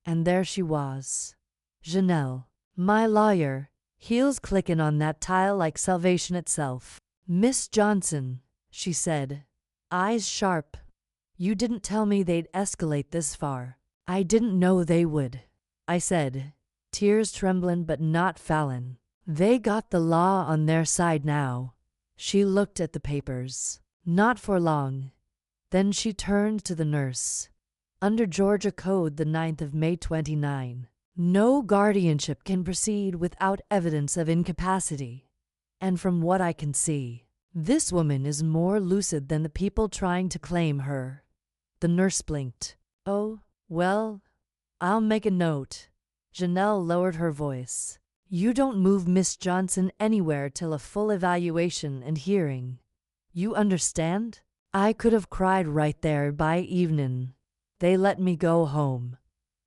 and there she was. Janelle, my lawyer, heels clicking on that tile like salvation itself. "Miss Johnson," she said, eyes sharp. "You didn't tell me they'd escalate this far." "I didn't know they would," I said, tears trembling but not fallin'. "They got the law on their side now." She looked at the papers. "Not for long." Then she turned to the nurse. "Under Georgia Code the 9th of May 29, no guardianship can proceed without evidence of incapacity. And from what I can see, this woman is more lucid than the people trying to claim her." The nurse blinked. "Oh, well, I'll make a note." Janelle lowered her voice. "You don't move Miss Johnson anywhere till a full evaluation and hearing. You understand?" I could have cried right there by evening. They let me go home,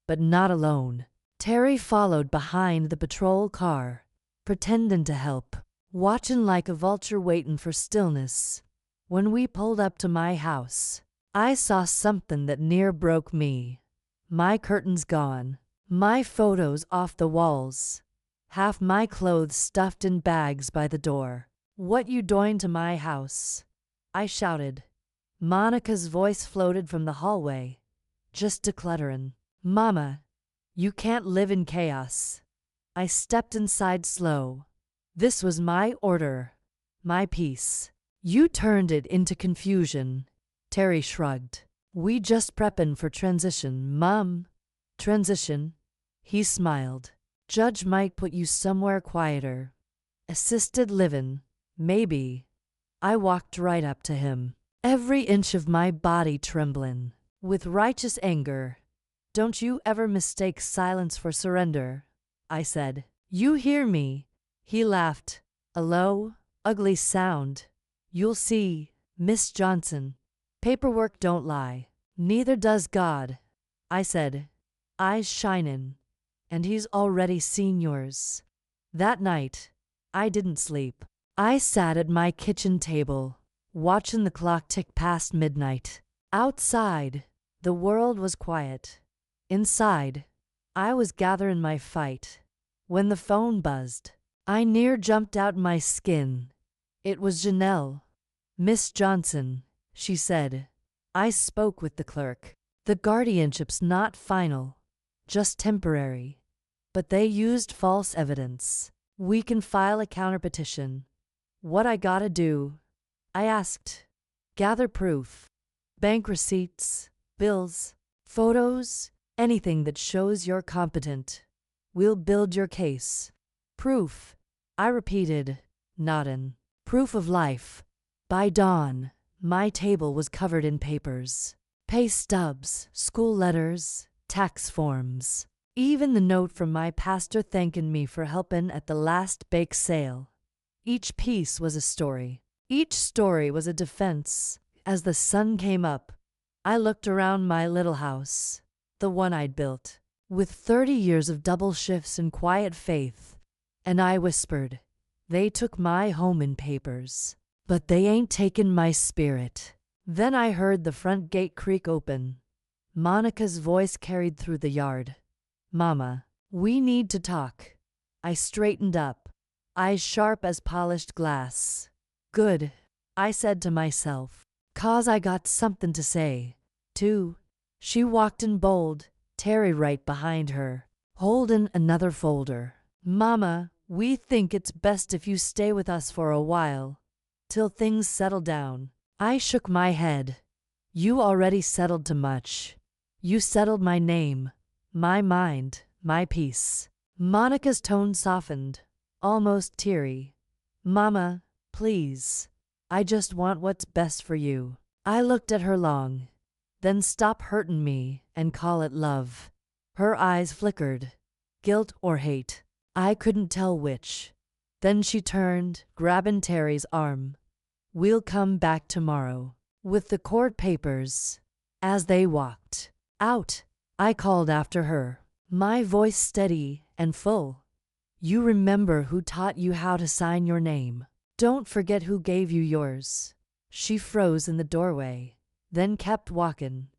but not alone. Terry followed behind the patrol car, pretending to help. watchin' like a vulture waitin' for stillness. When we pulled up to my house, I saw something that near broke me. My curtains gone, my photos off the walls, half my clothes stuffed in bags by the door. "What you doin' to my house?" I shouted. Monica's voice floated from the hallway, just declutterin'. "Mama, you can't live in chaos." I stepped inside slow. This was my order, my peace. "You turned it into confusion." Terry shrugged. "We just preppin' for transition, Mom." "Transition?" He smiled. "Judge might put you somewhere quieter. Assisted livin', maybe." I walked right up to him, every inch of my body tremblin' with righteous anger. "Don't you ever mistake silence for surrender," I said. "You hear me?" He laughed, a low, ugly sound. "You'll see, Miss Johnson. Paperwork don't lie. Neither does God," I said, eyes shinin'. "And he's already seen yours." That night, I didn't sleep. I sat at my kitchen table, watching the clock tick past midnight. Outside, the world was quiet. Inside, I was gathering my fight. When the phone buzzed, I near jumped out my skin. It was Janelle. "Miss Johnson," she said. I spoke with the clerk. "The guardianship's not final, just temporary. But they used false evidence. We can file a counterpetition." "What I gotta do?" I asked. "Gather proof. Bank receipts, bills, photos, anything that shows you're competent. We'll build your case." "Proof," I repeated, nodding. "Proof of life." By dawn, my table was covered in papers. Pay stubs, school letters, tax forms. Even the note from my pastor thanking me for helping at the last bake sale. Each piece was a story. Each story was a defense. As the sun came up, I looked around my little house, the one I'd built, with 30 years of double shifts and quiet faith, and I whispered, "They took my home in papers, but they ain't taken my spirit." Then I heard the front gate creak open. Monica's voice carried through the yard. "Mama, we need to talk." I straightened up, eyes sharp as polished glass. "Good," I said to myself, "'cause I got something to say, too." She walked in bold, Terry right behind her, holding another folder. "Mama, we think it's best if you stay with us for a while, till things settle down." I shook my head. "You already settled too much. You settled my name, my mind, my peace." Monica's tone softened, almost teary. "Mama, please. I just want what's best for you." I looked at her long. "Then stop hurtin' me and call it love." Her eyes flickered. Guilt or hate? I couldn't tell which. Then she turned, grabbing Terry's arm. "We'll come back tomorrow with the court papers." As they walked out, I called after her, my voice steady and full. "You remember who taught you how to sign your name. Don't forget who gave you yours." She froze in the doorway, then kept walking.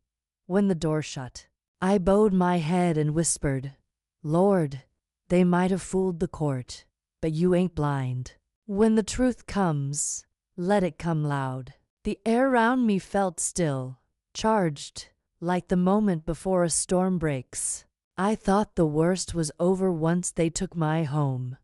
When the door shut, I bowed my head and whispered, "Lord, they might have fooled the court, but you ain't blind. When the truth comes, let it come loud." The air around me felt still, charged, like the moment before a storm breaks. I thought the worst was over once they took my home.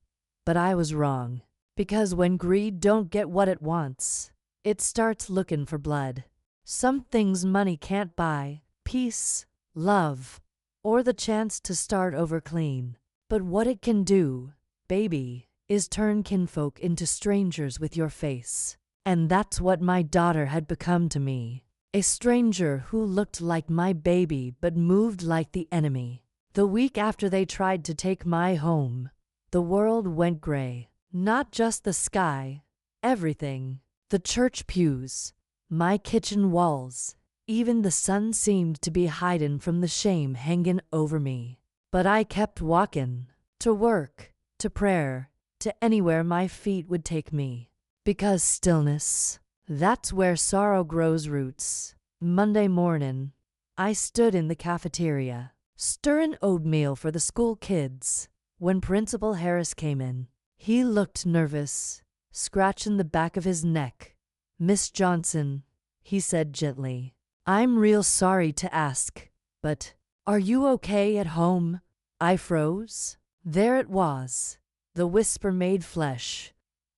But I was wrong. Because when greed don't get what it wants, it starts looking for blood. Some things money can't buy: peace, love, or the chance to start over clean. But what it can do, baby, is turn kinfolk into strangers with your face. And that's what my daughter had become to me. A stranger who looked like my baby but moved like the enemy. The week after they tried to take my home, the world went gray. Not just the sky, everything. The church pews, my kitchen walls, even the sun seemed to be hiding from the shame hanging over me. But I kept walking, to work, to prayer, to anywhere my feet would take me. Because stillness, that's where sorrow grows roots. Monday morning, I stood in the cafeteria, stirring oatmeal for the school kids, when Principal Harris came in. He looked nervous, scratching the back of his neck. "Miss Johnson," he said gently, "I'm real sorry to ask, but are you okay at home?" I froze. There it was, the whisper made flesh.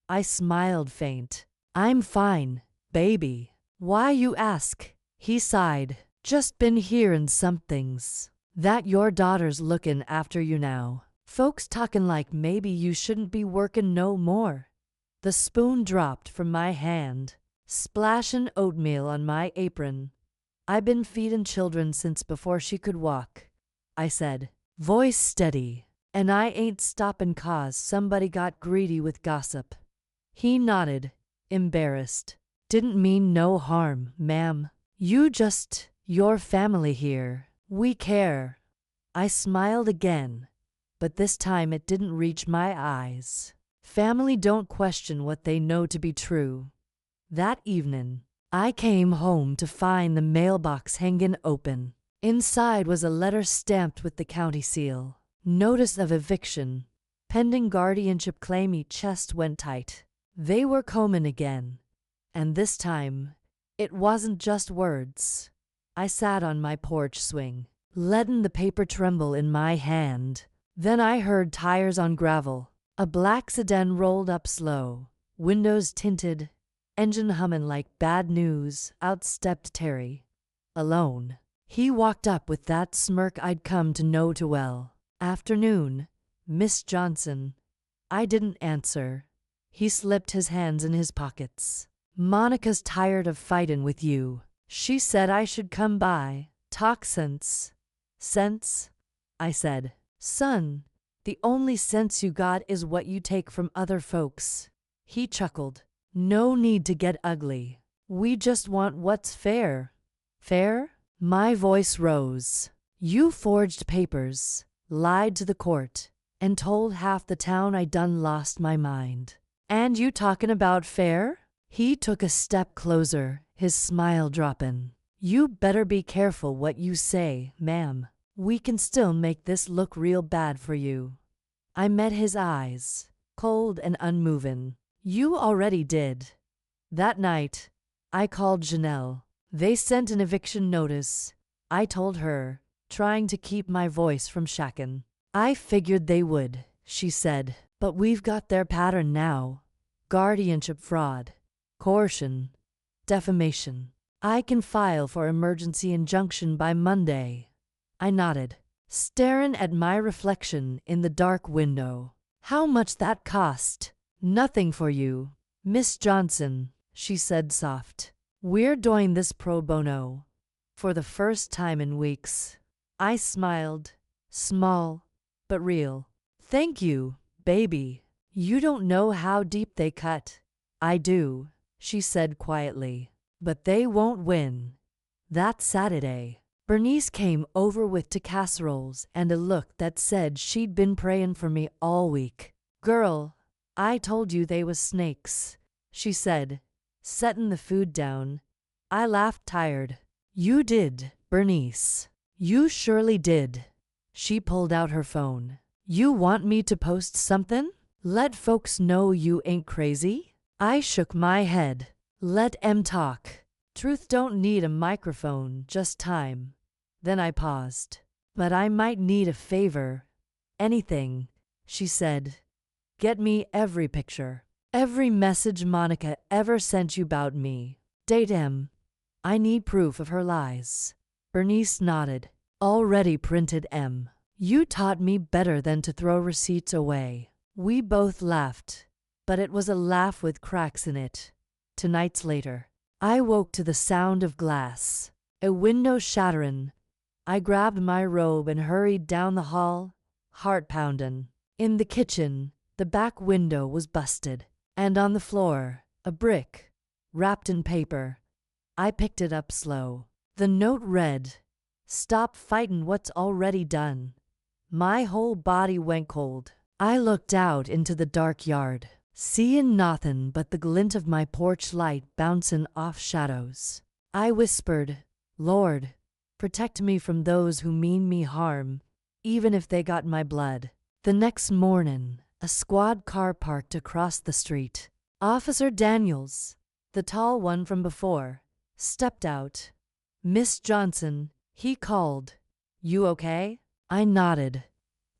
I smiled faint. "I'm fine, baby. Why you ask?" He sighed. "Just been hearin' some things. That your daughter's lookin' after you now. Folks talkin' like maybe you shouldn't be workin' no more." The spoon dropped from my hand, splashin' oatmeal on my apron. "I been feedin' children since before she could walk," I said, voice steady, "and I ain't stoppin' 'cause somebody got greedy with gossip." He nodded, embarrassed. "Didn't mean no harm, ma'am. Your family here. We care." I smiled again, but this time it didn't reach my eyes. Family don't question what they know to be true. That evening, I came home to find the mailbox hanging open. Inside was a letter stamped with the county seal. Notice of eviction. Pending guardianship claim. My chest went tight. They were comin' again. And this time, it wasn't just words. I sat on my porch swing, letting the paper tremble in my hand. Then I heard tires on gravel. A black sedan rolled up slow, windows tinted, engine hummin' like bad news. Out stepped Terry. Alone. He walked up with that smirk I'd come to know too well. "Afternoon, Miss Johnson." I didn't answer. He slipped his hands in his pockets. "Monica's tired of fightin' with you. She said I should come by, talk sense." "Sense?" I said. "Son, the only sense you got is what you take from other folks." He chuckled. "No need to get ugly. We just want what's fair." "Fair?" My voice rose. "You forged papers, lied to the court, and told half the town I done lost my mind. And you talkin' about fair?" He took a step closer, his smile droppin'. "You better be careful what you say, ma'am. We can still make this look real bad for you." I met his eyes, cold and unmoving. "You already did." That night, I called Janelle. They sent an eviction notice. I told her, trying to keep my voice from shacking. "I figured they would," she said. "But we've got their pattern now. Guardianship fraud, coercion, defamation. I can file for emergency injunction by Monday." I nodded, staring at my reflection in the dark window. "How much that cost?" "Nothing for you, Miss Johnson," she said soft. "We're doing this pro bono, for the first time in weeks." I smiled, small, but real. "Thank you, baby. You don't know how deep they cut." "I do," she said quietly. "But they won't win." That Saturday, Bernice came over with two casseroles and a look that said she'd been praying for me all week. "Girl, I told you they was snakes," she said, setting the food down. I laughed tired. "You did, Bernice. You surely did." She pulled out her phone. "You want me to post something? Let folks know you ain't crazy?" I shook my head. "Let 'em talk. Truth don't need a microphone, just time." Then I paused. "But I might need a favor." "Anything," she said. "Get me every picture, every message Monica ever sent you 'bout me. Date 'em. I need proof of her lies." Bernice nodded. "Already printed 'em. You taught me better than to throw receipts away." We both laughed, but it was a laugh with cracks in it. 2 nights later, I woke to the sound of glass, a window shattering. I grabbed my robe and hurried down the hall, heart pounding. In the kitchen, the back window was busted, and on the floor, a brick, wrapped in paper. I picked it up slow. The note read, "Stop fighting what's already done." My whole body went cold. I looked out into the dark yard, seeing nothin' but the glint of my porch light bouncing off shadows. I whispered, Lord, protect me from those who mean me harm, even if they got my blood. The next mornin', a squad car parked across the street. Officer Daniels, the tall one from before, stepped out. Miss Johnson, he called. You okay? I nodded.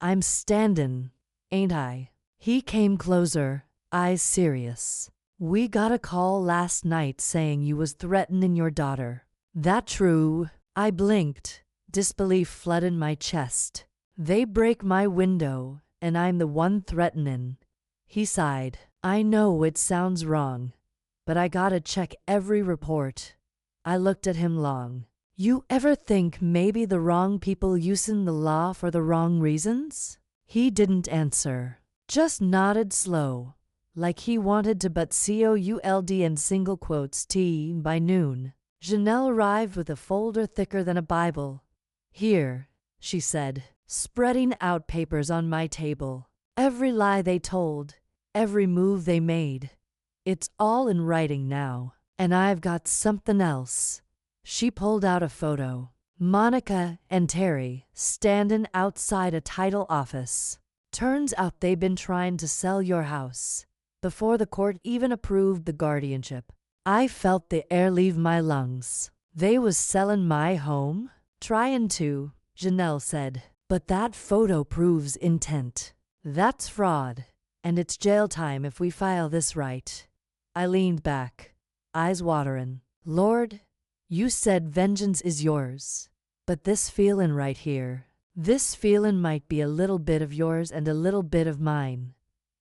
I'm standin', ain't I? He came closer, eyes serious. We got a call last night saying you was threatenin' your daughter. That true? I blinked, disbelief flooding my chest. They break my window, and I'm the one threatenin'. He sighed. I know it sounds wrong, but I gotta check every report. I looked at him long. You ever think maybe the wrong people usin' the law for the wrong reasons? He didn't answer, just nodded slow, like he wanted to but could in single quotes T. By noon, Janelle arrived with a folder thicker than a Bible. Here, she said, spreading out papers on my table. Every lie they told, every move they made. It's all in writing now. And I've got something else. She pulled out a photo. Monica and Terry standing outside a title office. Turns out they've been trying to sell your house before the court even approved the guardianship. I felt the air leave my lungs. They was selling my home? Tryin' to, Janelle said. But that photo proves intent. That's fraud, and it's jail time if we file this right. I leaned back, eyes waterin'. Lord, you said vengeance is yours. But this feelin' right here, this feelin' might be a little bit of yours and a little bit of mine.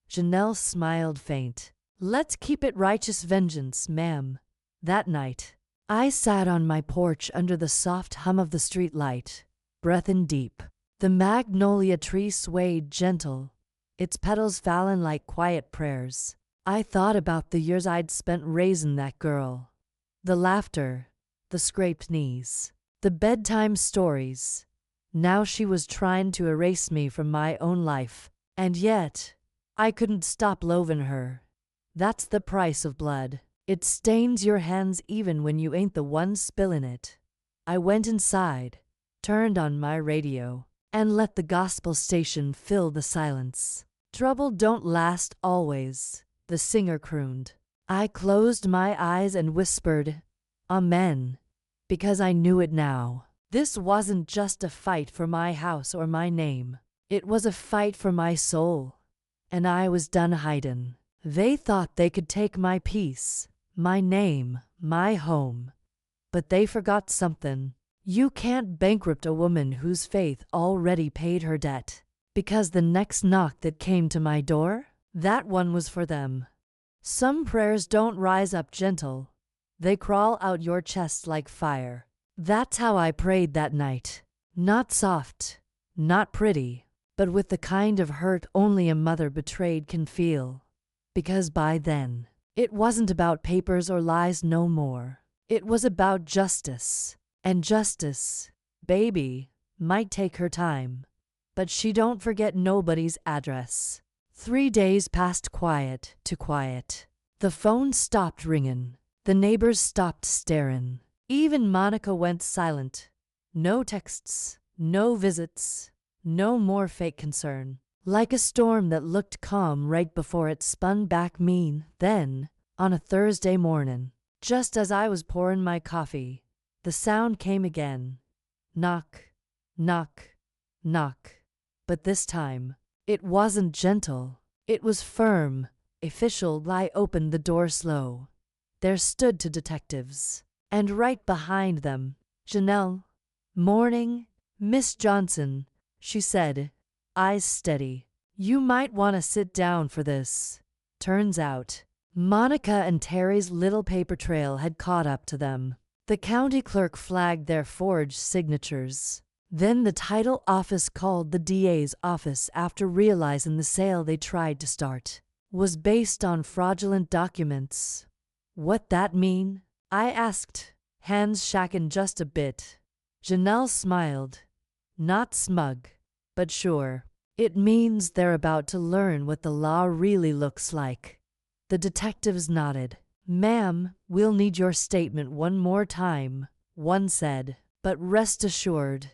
Janelle smiled faint. Let's keep it righteous vengeance, ma'am. That night, I sat on my porch under the soft hum of the street light, breathin' deep. The magnolia tree swayed gentle, its petals fallin' like quiet prayers. I thought about the years I'd spent raisin' that girl. The laughter, the scraped knees, the bedtime stories. Now she was trying to erase me from my own life. And yet, I couldn't stop lovin' her. That's the price of blood. It stains your hands even when you ain't the one spillin' it. I went inside, turned on my radio, and let the gospel station fill the silence. Trouble don't last always, the singer crooned. I closed my eyes and whispered, Amen, because I knew it now. This wasn't just a fight for my house or my name. It was a fight for my soul. And I was done hidin'. They thought they could take my peace, my name, my home. But they forgot something. You can't bankrupt a woman whose faith already paid her debt. Because the next knock that came to my door, that one was for them. Some prayers don't rise up gentle. They crawl out your chest like fire. That's how I prayed that night. Not soft, not pretty, but with the kind of hurt only a mother betrayed can feel. Because by then, it wasn't about papers or lies no more. It was about justice. And justice, baby, might take her time. But she don't forget nobody's address. 3 days passed quiet to quiet. The phone stopped ringin'. The neighbors stopped starin'. Even Monica went silent. No texts, no visits, no more fake concern. Like a storm that looked calm right before it spun back mean. Then, on a Thursday mornin', just as I was pourin' my coffee, the sound came again. Knock, knock, knock. But this time, it wasn't gentle. It was firm, official. I opened the door slow. There stood two detectives. And right behind them, Janelle. Morning, Miss Johnson, she said, eyes steady. You might want to sit down for this. Turns out, Monica and Terry's little paper trail had caught up to them. The county clerk flagged their forged signatures. Then the title office called the DA's office after realizing the sale they tried to start was based on fraudulent documents. What that mean? I asked, hands shaking just a bit. Janelle smiled. Not smug, but sure. It means they're about to learn what the law really looks like. The detectives nodded. Ma'am, we'll need your statement one more time, one said. But rest assured,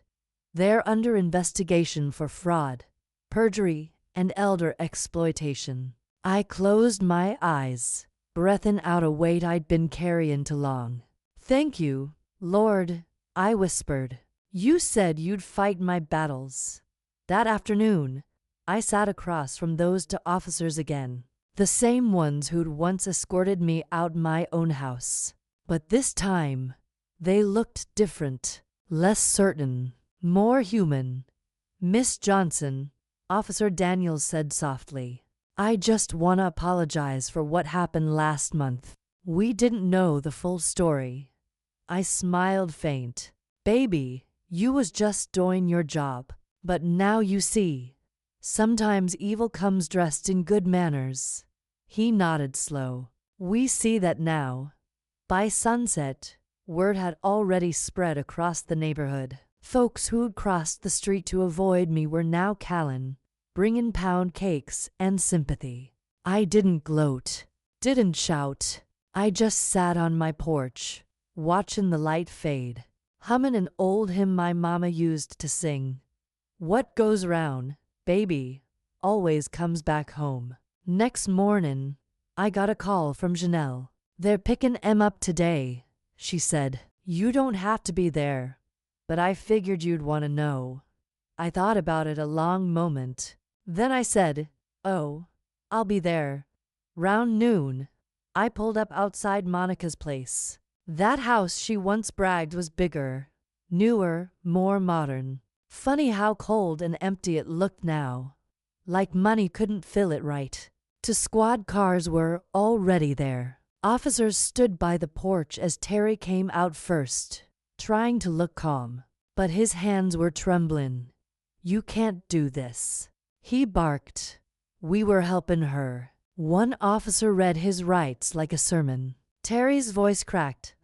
they're under investigation for fraud, perjury, and elder exploitation. I closed my eyes, breathing out a weight I'd been carrying too long. Thank you, Lord, I whispered. You said you'd fight my battles. That afternoon, I sat across from those two officers again, the same ones who'd once escorted me out my own house. But this time, they looked different, less certain, more human. Miss Johnson, Officer Daniels said softly, I just want to apologize for what happened last month. We didn't know the full story. I smiled faint. Baby, you was just doing your job. But now you see, sometimes evil comes dressed in good manners. He nodded slow. We see that now. By sunset, word had already spread across the neighborhood. Folks who'd crossed the street to avoid me were now calling, bringing pound cakes and sympathy. I didn't gloat, didn't shout. I just sat on my porch, watching the light fade, humming an old hymn my mama used to sing. What goes round, baby, always comes back home. Next morning, I got a call from Janelle. They're picking Em up today, she said. You don't have to be there, but I figured you'd want to know. I thought about it a long moment. Then I said, oh, I'll be there. Round noon, I pulled up outside Monica's place. That house she once bragged was bigger, newer, more modern. Funny how cold and empty it looked now, like money couldn't fill it right. Two squad cars were already there. Officers stood by the porch as Terry came out first, trying to look calm, but his hands were trembling. You can't do this, he barked. We were helping her. One officer read his rights like a sermon. Terry's voice cracked.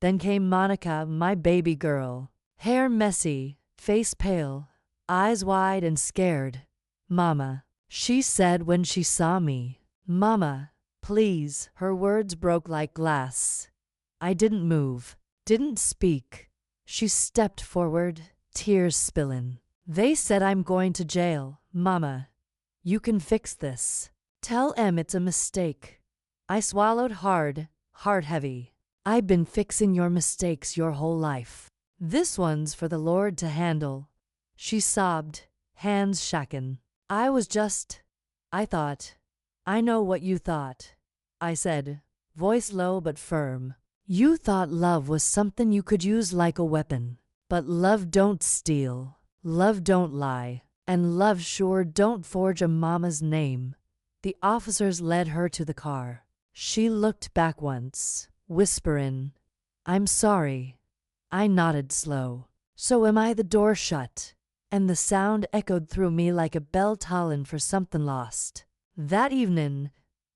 Then came Monica, my baby girl, hair messy, face pale, eyes wide and scared. Mama, she said when she saw me. Mama, please. Her words broke like glass. I didn't move, didn't speak. She stepped forward, tears spilling. They said I'm going to jail. Mama, you can fix this. Tell Em it's a mistake. I swallowed hard, heart heavy. I've been fixing your mistakes your whole life. This one's for the Lord to handle. She sobbed, hands shaken. I thought. I know what you thought, I said, voice low but firm. You thought love was something you could use like a weapon. But love don't steal, love don't lie, and love sure don't forge a mama's name. The officers led her to the car. She looked back once, whispering, I'm sorry. I nodded slow. So am I. The door shut, and the sound echoed through me like a bell tolling for something lost. That evening,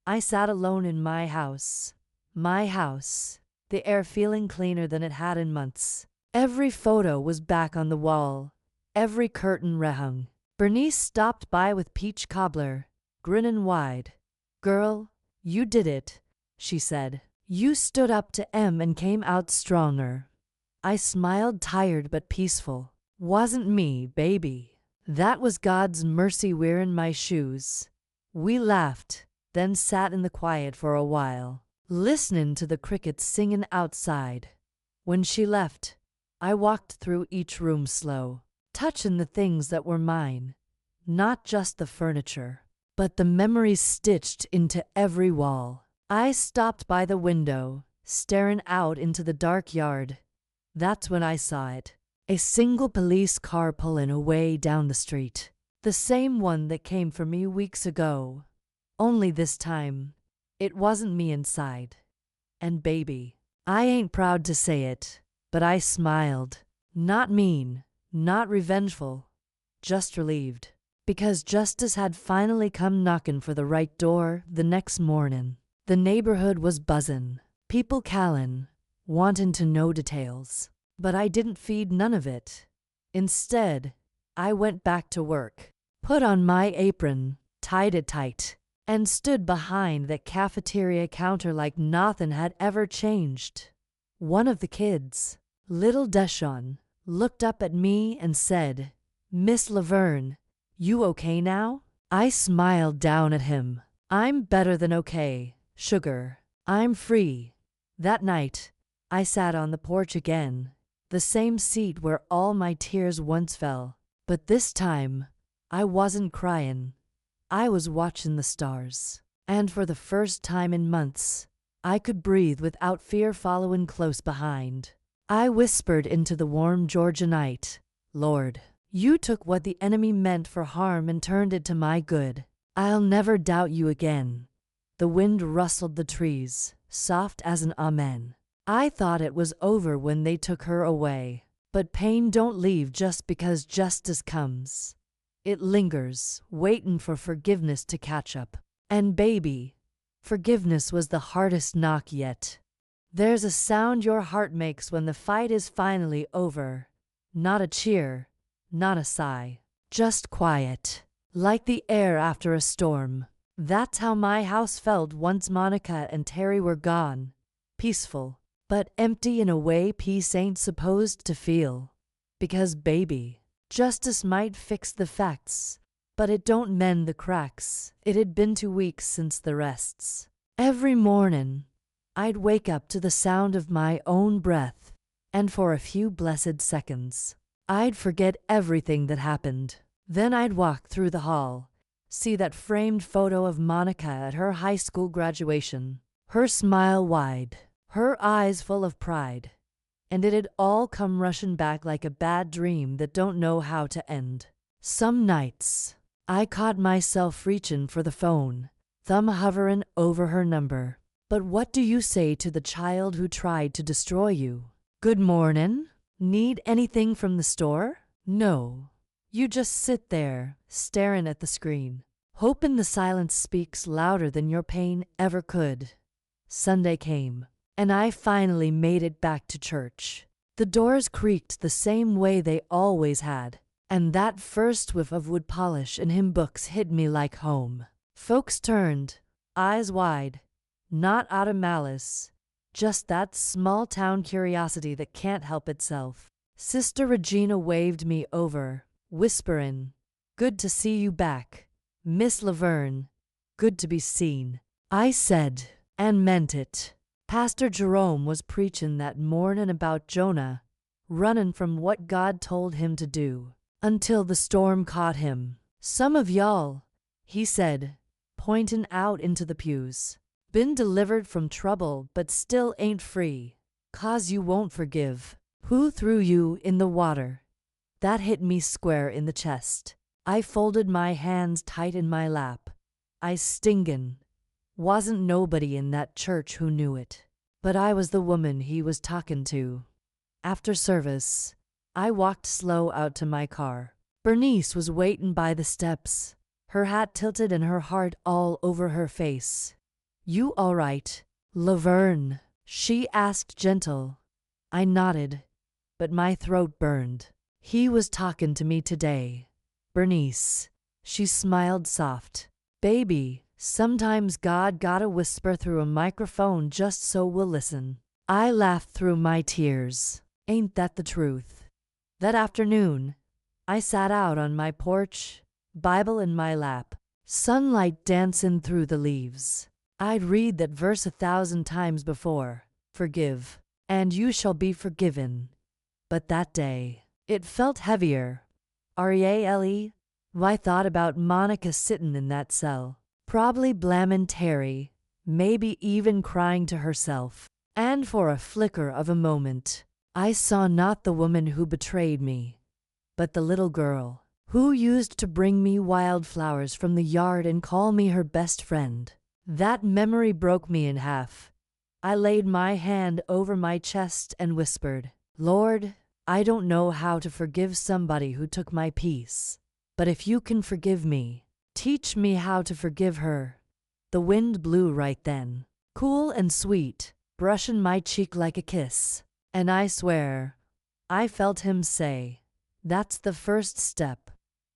I sat alone in my house, the air feeling cleaner than it had in months. Every photo was back on the wall, every curtain rehung. Bernice stopped by with peach cobbler, grinning wide. Girl, you did it, she said. You stood up to Em and came out stronger. I smiled, tired but peaceful. Wasn't me, baby. That was God's mercy wearing my shoes. We laughed, then sat in the quiet for a while, listening to the crickets singing outside. When she left, I walked through each room slow, touching the things that were mine, not just the furniture, but the memories stitched into every wall. I stopped by the window, staring out into the dark yard. That's when I saw it. A single police car pulling away down the street. The same one that came for me weeks ago. Only this time, it wasn't me inside. And baby, I ain't proud to say it, but I smiled. Not mean, not revengeful, just relieved. Because justice had finally come knocking for the right door. The next morning, the neighborhood was buzzing, people calling, wanting to know details. But I didn't feed none of it. Instead, I went back to work, put on my apron, tied it tight, and stood behind the cafeteria counter like nothing had ever changed. One of the kids, little Deshawn, looked up at me and said, "Miss Laverne, you okay now?" I smiled down at him. "I'm better than okay, sugar. I'm free." That night, I sat on the porch again, the same seat where all my tears once fell. But this time, I wasn't crying. I was watching the stars. And for the first time in months, I could breathe without fear following close behind. I whispered into the warm Georgia night, "Lord, you took what the enemy meant for harm and turned it to my good. I'll never doubt you again." The wind rustled the trees, soft as an amen. I thought it was over when they took her away. But pain don't leave just because justice comes. It lingers, waiting for forgiveness to catch up. And baby, forgiveness was the hardest knock yet. There's a sound your heart makes when the fight is finally over. Not a cheer, not a sigh, just quiet, like the air after a storm. That's how my house felt once Monica and Terry were gone. Peaceful, but empty in a way peace ain't supposed to feel. Because baby, justice might fix the facts, but it don't mend the cracks. It had been 2 weeks since the rests. Every morning, I'd wake up to the sound of my own breath, and for a few blessed seconds, I'd forget everything that happened. Then I'd walk through the hall, see that framed photo of Monica at her high school graduation, her smile wide, her eyes full of pride, and it'd all come rushing back like a bad dream that don't know how to end. Some nights, I caught myself reaching for the phone, thumb hovering over her number. But what do you say to the child who tried to destroy you? "Good morning. Need anything from the store?" No. You just sit there, staring at the screen, hoping the silence speaks louder than your pain ever could. Sunday came, and I finally made it back to church. The doors creaked the same way they always had, and that first whiff of wood polish and hymn books hit me like home. Folks turned, eyes wide, not out of malice, just that small-town curiosity that can't help itself. Sister Regina waved me over, whispering, "Good to see you back, Miss Laverne. Good to be seen." I said, and meant it. Pastor Jerome was preaching that morning about Jonah, running from what God told him to do, until the storm caught him. "Some of y'all," he said, pointing out into the pews, "been delivered from trouble but still ain't free, 'cause you won't forgive. Who threw you in the water?" That hit me square in the chest. I folded my hands tight in my lap. I stingin'. Wasn't nobody in that church who knew it. But I was the woman he was talking to. After service, I walked slow out to my car. Bernice was waiting by the steps, her hat tilted and her heart all over her face. "You all right, Laverne?" she asked gentle. I nodded, but my throat burned. "He was talking to me today, Bernice." She smiled soft. "Baby, sometimes God gotta whisper through a microphone just so we'll listen." I laughed through my tears. Ain't that the truth? That afternoon, I sat out on my porch, Bible in my lap, sunlight dancing through the leaves. I'd read that verse 1,000 times before, "Forgive, and you shall be forgiven." But that day, it felt heavier. Real. I thought about Monica sitting in that cell, probably blaming Terry, maybe even crying to herself. And for a flicker of a moment, I saw not the woman who betrayed me, but the little girl who used to bring me wildflowers from the yard and call me her best friend. That memory broke me in half. I laid my hand over my chest and whispered, "Lord, I don't know how to forgive somebody who took my peace, but if you can forgive me, teach me how to forgive her." The wind blew right then, cool and sweet, brushing my cheek like a kiss. And I swear, I felt him say, "That's the first step."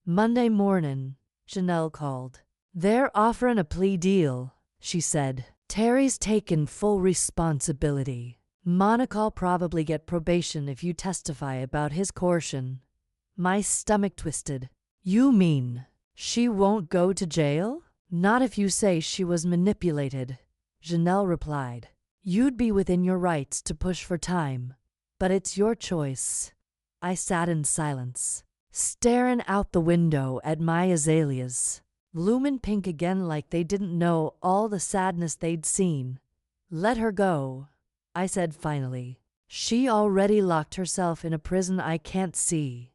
Monday morning, Janelle called. They're offering a plea deal, she said. Terry's taken full responsibility. Monica'll probably get probation if you testify about his coercion. My stomach twisted. You mean she won't go to jail? Not if you say she was manipulated, Janelle replied. You'd be within your rights to push for time, but it's your choice. I sat in silence, staring out the window at my azaleas, blooming pink again like they didn't know all the sadness they'd seen. Let her go, I said finally. She already locked herself in a prison I can't see.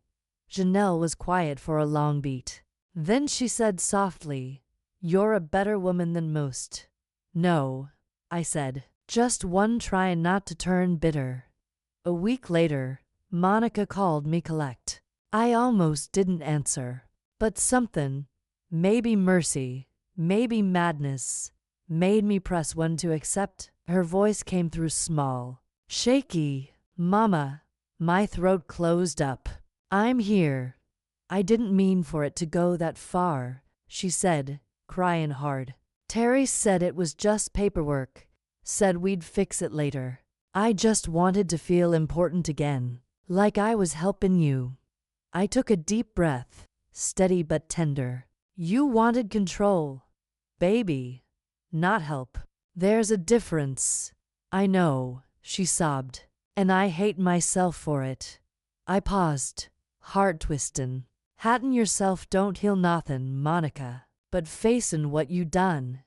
Janelle was quiet for a long beat. Then she said softly, You're a better woman than most. No, I said, just one trying not to turn bitter. A week later, Monica called me collect. I almost didn't answer, but something, maybe mercy, maybe madness, made me press one to accept. Her voice came through small, shaky. Mama, my throat closed up. I'm here. I didn't mean for it to go that far, she said, crying hard. Terry said it was just paperwork, said we'd fix it later. I just wanted to feel important again, like I was helping you. I took a deep breath, steady but tender. You wanted control, baby, not help. There's a difference. I know, she sobbed, and I hate myself for it. I paused, heart twistin'. Hatin' yourself don't heal nothin', Monica, but facin' what you done.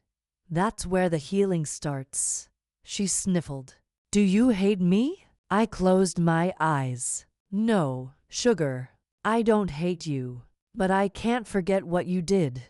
That's where the healing starts. She sniffled. Do you hate me? I closed my eyes. No, sugar, I don't hate you, but I can't forget what you did.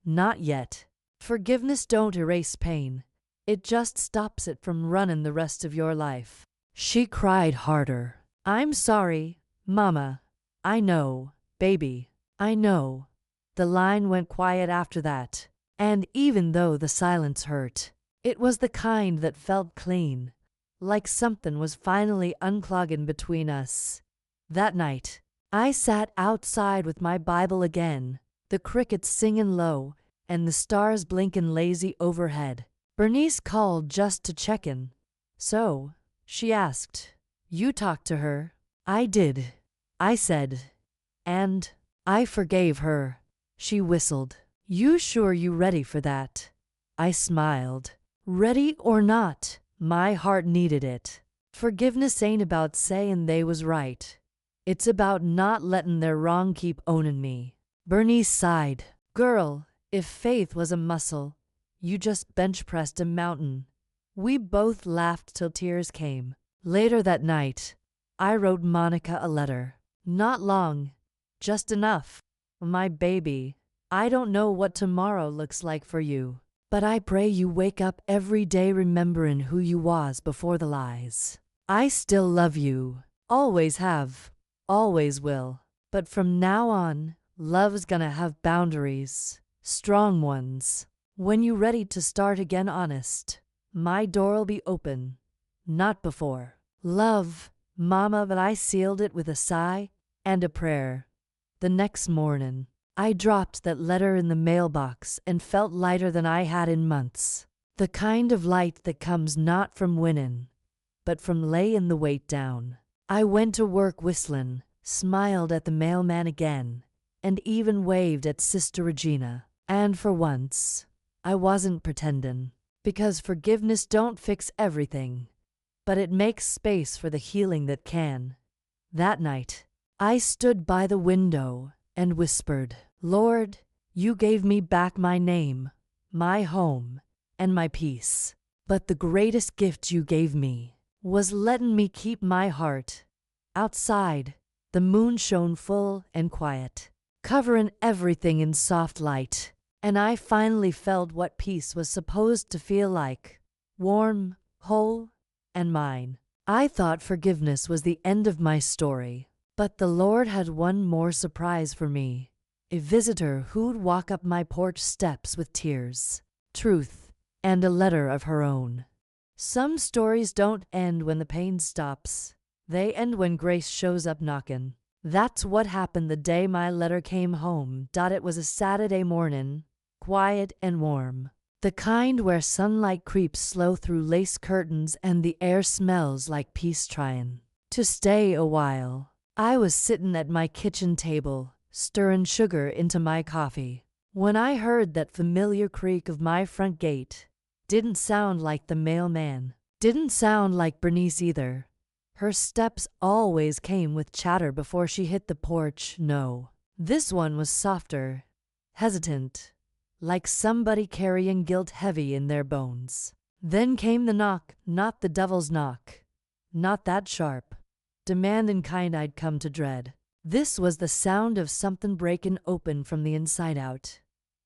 Not yet. Forgiveness don't erase pain. It just stops it from running the rest of your life. She cried harder. I'm sorry, Mama. I know, baby. I know. The line went quiet after that, and even though the silence hurt, it was the kind that felt clean, like something was finally unclogging between us. That night, I sat outside with my Bible again, the crickets singing low and the stars blinking lazy overhead. Bernice called just to check in. So, she asked, You talked to her? I did, I said. And I forgave her. She whistled. You sure you ready for that? I smiled. Ready or not, my heart needed it. Forgiveness ain't about saying they was right. It's about not letting their wrong keep owning me. Bernice sighed. Girl, if faith was a muscle, you just bench pressed a mountain. We both laughed till tears came. Later that night, I wrote Monica a letter. Not long, just enough. My baby, I don't know what tomorrow looks like for you, but I pray you wake up every day remembering who you was before the lies. I still love you, always have, always will. But from now on, love's gonna have boundaries, strong ones. When you ready to start again honest, my door'll be open, not before. Love, Mama, but I sealed it with a sigh and a prayer. The next morning, I dropped that letter in the mailbox and felt lighter than I had in months. The kind of light that comes not from winning, but from laying the weight down. I went to work whistling, smiled at the mailman again, and even waved at Sister Regina. And for once, I wasn't pretending, because forgiveness don't fix everything, but it makes space for the healing that can. That night, I stood by the window and whispered, Lord, you gave me back my name, my home, and my peace. But the greatest gift you gave me was letting me keep my heart. Outside, the moon shone full and quiet, covering everything in soft light, and I finally felt what peace was supposed to feel like, warm, whole, and mine. I thought forgiveness was the end of my story. But the Lord had one more surprise for me, a visitor who'd walk up my porch steps with tears, truth, and a letter of her own. Some stories don't end when the pain stops. They end when grace shows up knocking. That's what happened the day my letter came home. It was a Saturday morning, quiet and warm. The kind where sunlight creeps slow through lace curtains and the air smells like peace trying to stay a while. I was sitting at my kitchen table, stirring sugar into my coffee, when I heard that familiar creak of my front gate. Didn't sound like the mailman. Didn't sound like Bernice either. Her steps always came with chatter before she hit the porch. No, this one was softer, hesitant, like somebody carrying guilt heavy in their bones. Then came the knock, not the devil's knock, not that sharp, demanding kind I'd come to dread. This was the sound of something breaking open from the inside out.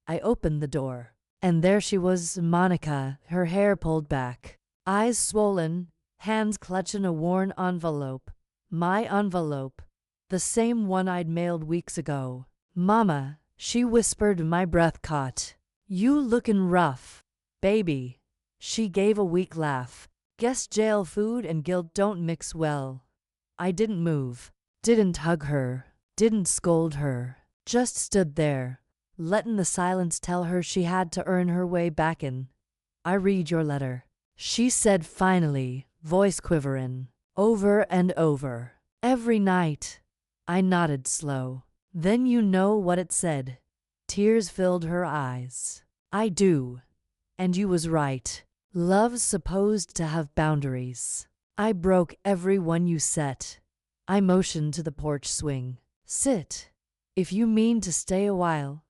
I opened the door, and there she was, Monica, her hair pulled back, eyes swollen, hands clutching a worn envelope. My envelope, the same one I'd mailed weeks ago. "Mama," she whispered, my breath caught. "You lookin' rough, baby." She gave a weak laugh. "Guess jail food and guilt don't mix well." I didn't move, didn't hug her, didn't scold her, just stood there, letting the silence tell her she had to earn her way back in. "I read your letter," she said finally, voice quivering, "over and over, every night." I nodded slow. "Then you know what it said." Tears filled her eyes. "I do. And you was right. Love's supposed to have boundaries. I broke every one you set." I motioned to the porch swing. "Sit, if you mean to stay a while."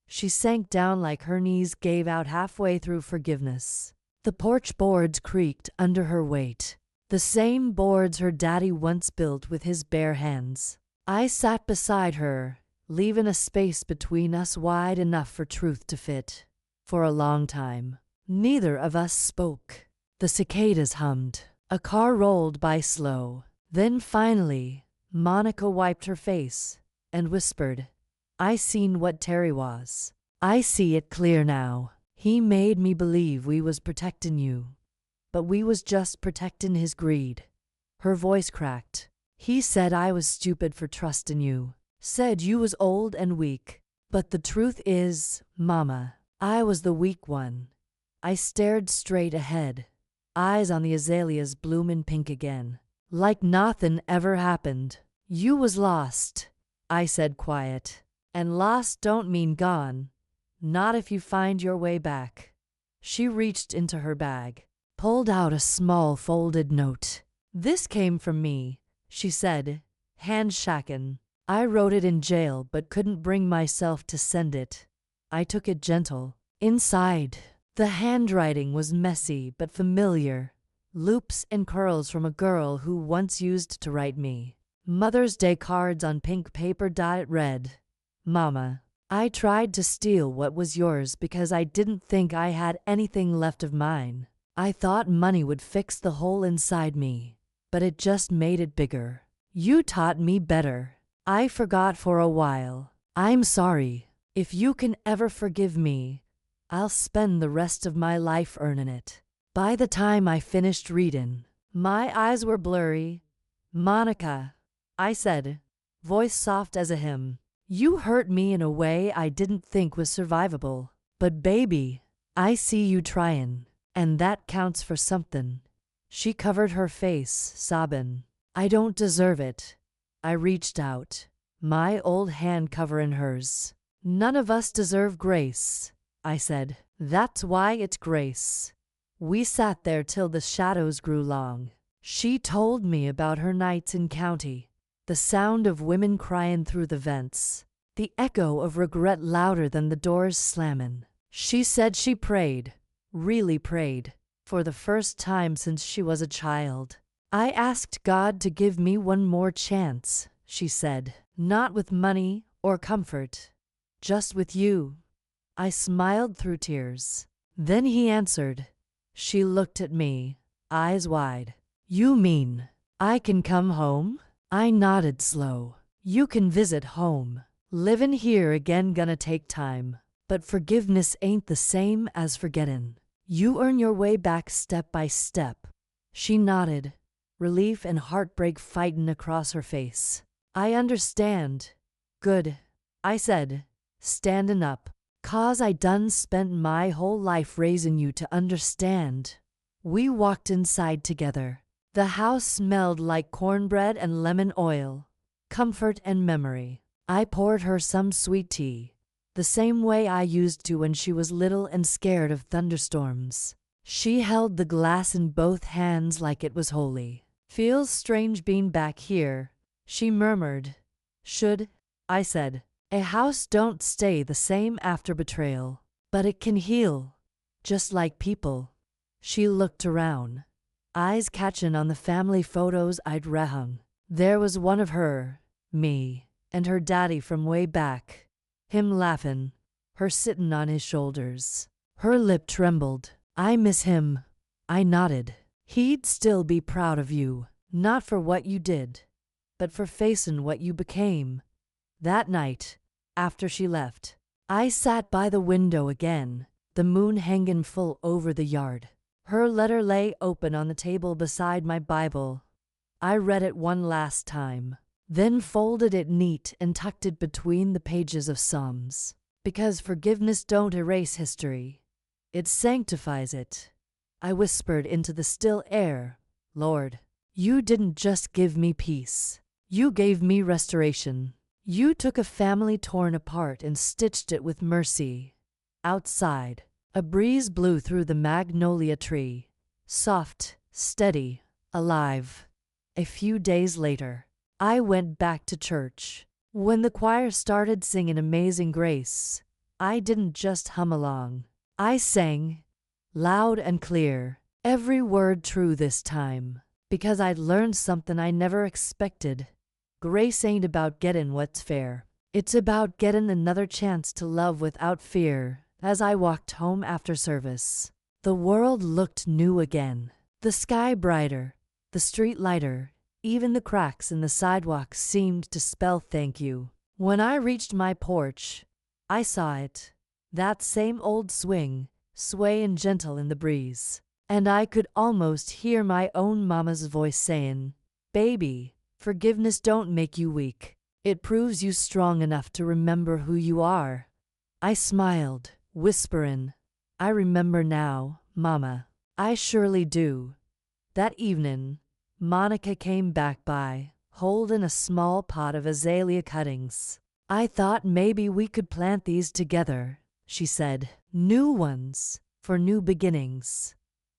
She sank down like her knees gave out halfway through forgiveness. The porch boards creaked under her weight, the same boards her daddy once built with his bare hands. I sat beside her, leaving a space between us wide enough for truth to fit. For a long time, neither of us spoke. The cicadas hummed. A car rolled by slow. Then finally, Monica wiped her face and whispered, "I seen what Terry was. I see it clear now. He made me believe we was protectin' you, but we was just protectin' his greed." Her voice cracked. "He said I was stupid for trustin' you. Said you was old and weak. But the truth is, Mama, I was the weak one." I stared straight ahead, eyes on the azaleas bloomin' pink again, like nothin' ever happened. "You was lost," I said quiet. "And lost don't mean gone. Not if you find your way back." She reached into her bag, pulled out a small folded note. "This came from me," she said, hand shaking. "I wrote it in jail but couldn't bring myself to send it." I took it gentle. Inside, the handwriting was messy but familiar, loops and curls from a girl who once used to write me Mother's Day cards on pink paper. It read, "Mama, I tried to steal what was yours because I didn't think I had anything left of mine. I thought money would fix the hole inside me, but it just made it bigger. You taught me better. I forgot for a while. I'm sorry. If you can ever forgive me, I'll spend the rest of my life earning it." By the time I finished reading, my eyes were blurry. "Monica," I said, voice soft as a hymn, "you hurt me in a way I didn't think was survivable. But baby, I see you tryin', and that counts for something." She covered her face, sobbing. "I don't deserve it." I reached out, my old hand covering hers. "None of us deserve grace," I said. "That's why it's grace." We sat there till the shadows grew long. She told me about her nights in county, the sound of women crying through the vents, the echo of regret louder than the doors slamming. She said she prayed, really prayed, for the first time since she was a child. "I asked God to give me one more chance," she said, "not with money or comfort, just with you." I smiled through tears. Then he answered. She looked at me, eyes wide. "You mean I can come home?" I nodded slow. "You can visit home. Livin' here again gonna take time, but forgiveness ain't the same as forgettin'. You earn your way back step by step." She nodded, relief and heartbreak fightin' across her face. I understand. Good, I said, standing up. 'Cause I done spent my whole life raising you to understand. We walked inside together. The house smelled like cornbread and lemon oil, comfort and memory. I poured her some sweet tea, the same way I used to when she was little and scared of thunderstorms. She held the glass in both hands like it was holy. Feels strange being back here, she murmured. Should, I said. A house don't stay the same after betrayal, but it can heal, just like people. She looked around, eyes catching on the family photos I'd rehung. There was one of her, me, and her daddy from way back. Him laughing, her sitting on his shoulders. Her lip trembled. I miss him. I nodded. He'd still be proud of you, not for what you did, but for facing what you became. That night, after she left, I sat by the window again, the moon hanging full over the yard. Her letter lay open on the table beside my Bible. I read it one last time, then folded it neat and tucked it between the pages of Psalms. Because forgiveness don't erase history, it sanctifies it. I whispered into the still air, Lord, you didn't just give me peace. You gave me restoration. You took a family torn apart and stitched it with mercy. Outside, a breeze blew through the magnolia tree, soft, steady, alive. A few days later, I went back to church. When the choir started singing Amazing Grace, I didn't just hum along. I sang, loud and clear, every word true this time, because I'd learned something I never expected. Grace ain't about getting what's fair. It's about getting another chance to love without fear. As I walked home after service, the world looked new again. The sky brighter, the street lighter, even the cracks in the sidewalk seemed to spell thank you. When I reached my porch, I saw it. That same old swing, swaying gentle in the breeze. And I could almost hear my own mama's voice saying, Baby, forgiveness don't make you weak. It proves you strong enough to remember who you are. I smiled, whispering, I remember now, Mama. I surely do. That evening, Monica came back by, holding a small pot of azalea cuttings. I thought maybe we could plant these together, she said. New ones, for new beginnings.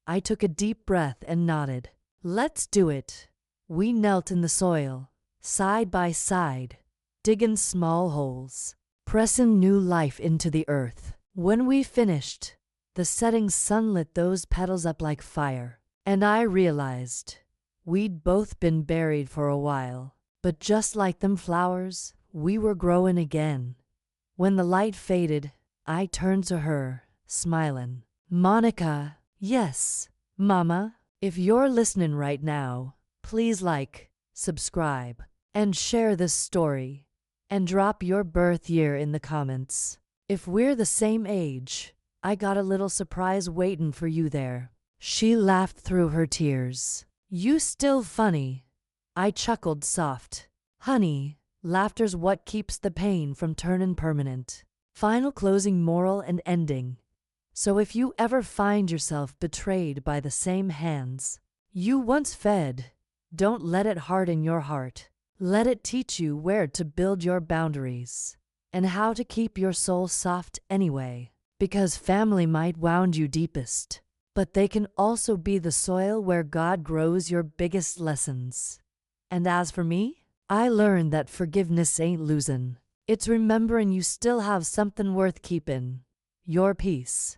I took a deep breath and nodded. Let's do it. We knelt in the soil, side by side, digging small holes, pressing new life into the earth. When we finished, the setting sun lit those petals up like fire, and I realized we'd both been buried for a while, but just like them flowers, we were growing again. When the light faded, I turned to her, smiling. Monica, yes, Mama, if you're listening right now, please like, subscribe, and share this story, and drop your birth year in the comments. If we're the same age, I got a little surprise waiting for you there. She laughed through her tears. You still funny. I chuckled soft. Honey, laughter's what keeps the pain from turning permanent. Final closing moral and ending. So if you ever find yourself betrayed by the same hands you once fed, don't let it harden your heart. Let it teach you where to build your boundaries and how to keep your soul soft anyway. Because family might wound you deepest, but they can also be the soil where God grows your biggest lessons. And as for me, I learned that forgiveness ain't losing. It's remembering you still have something worth keeping. Your peace.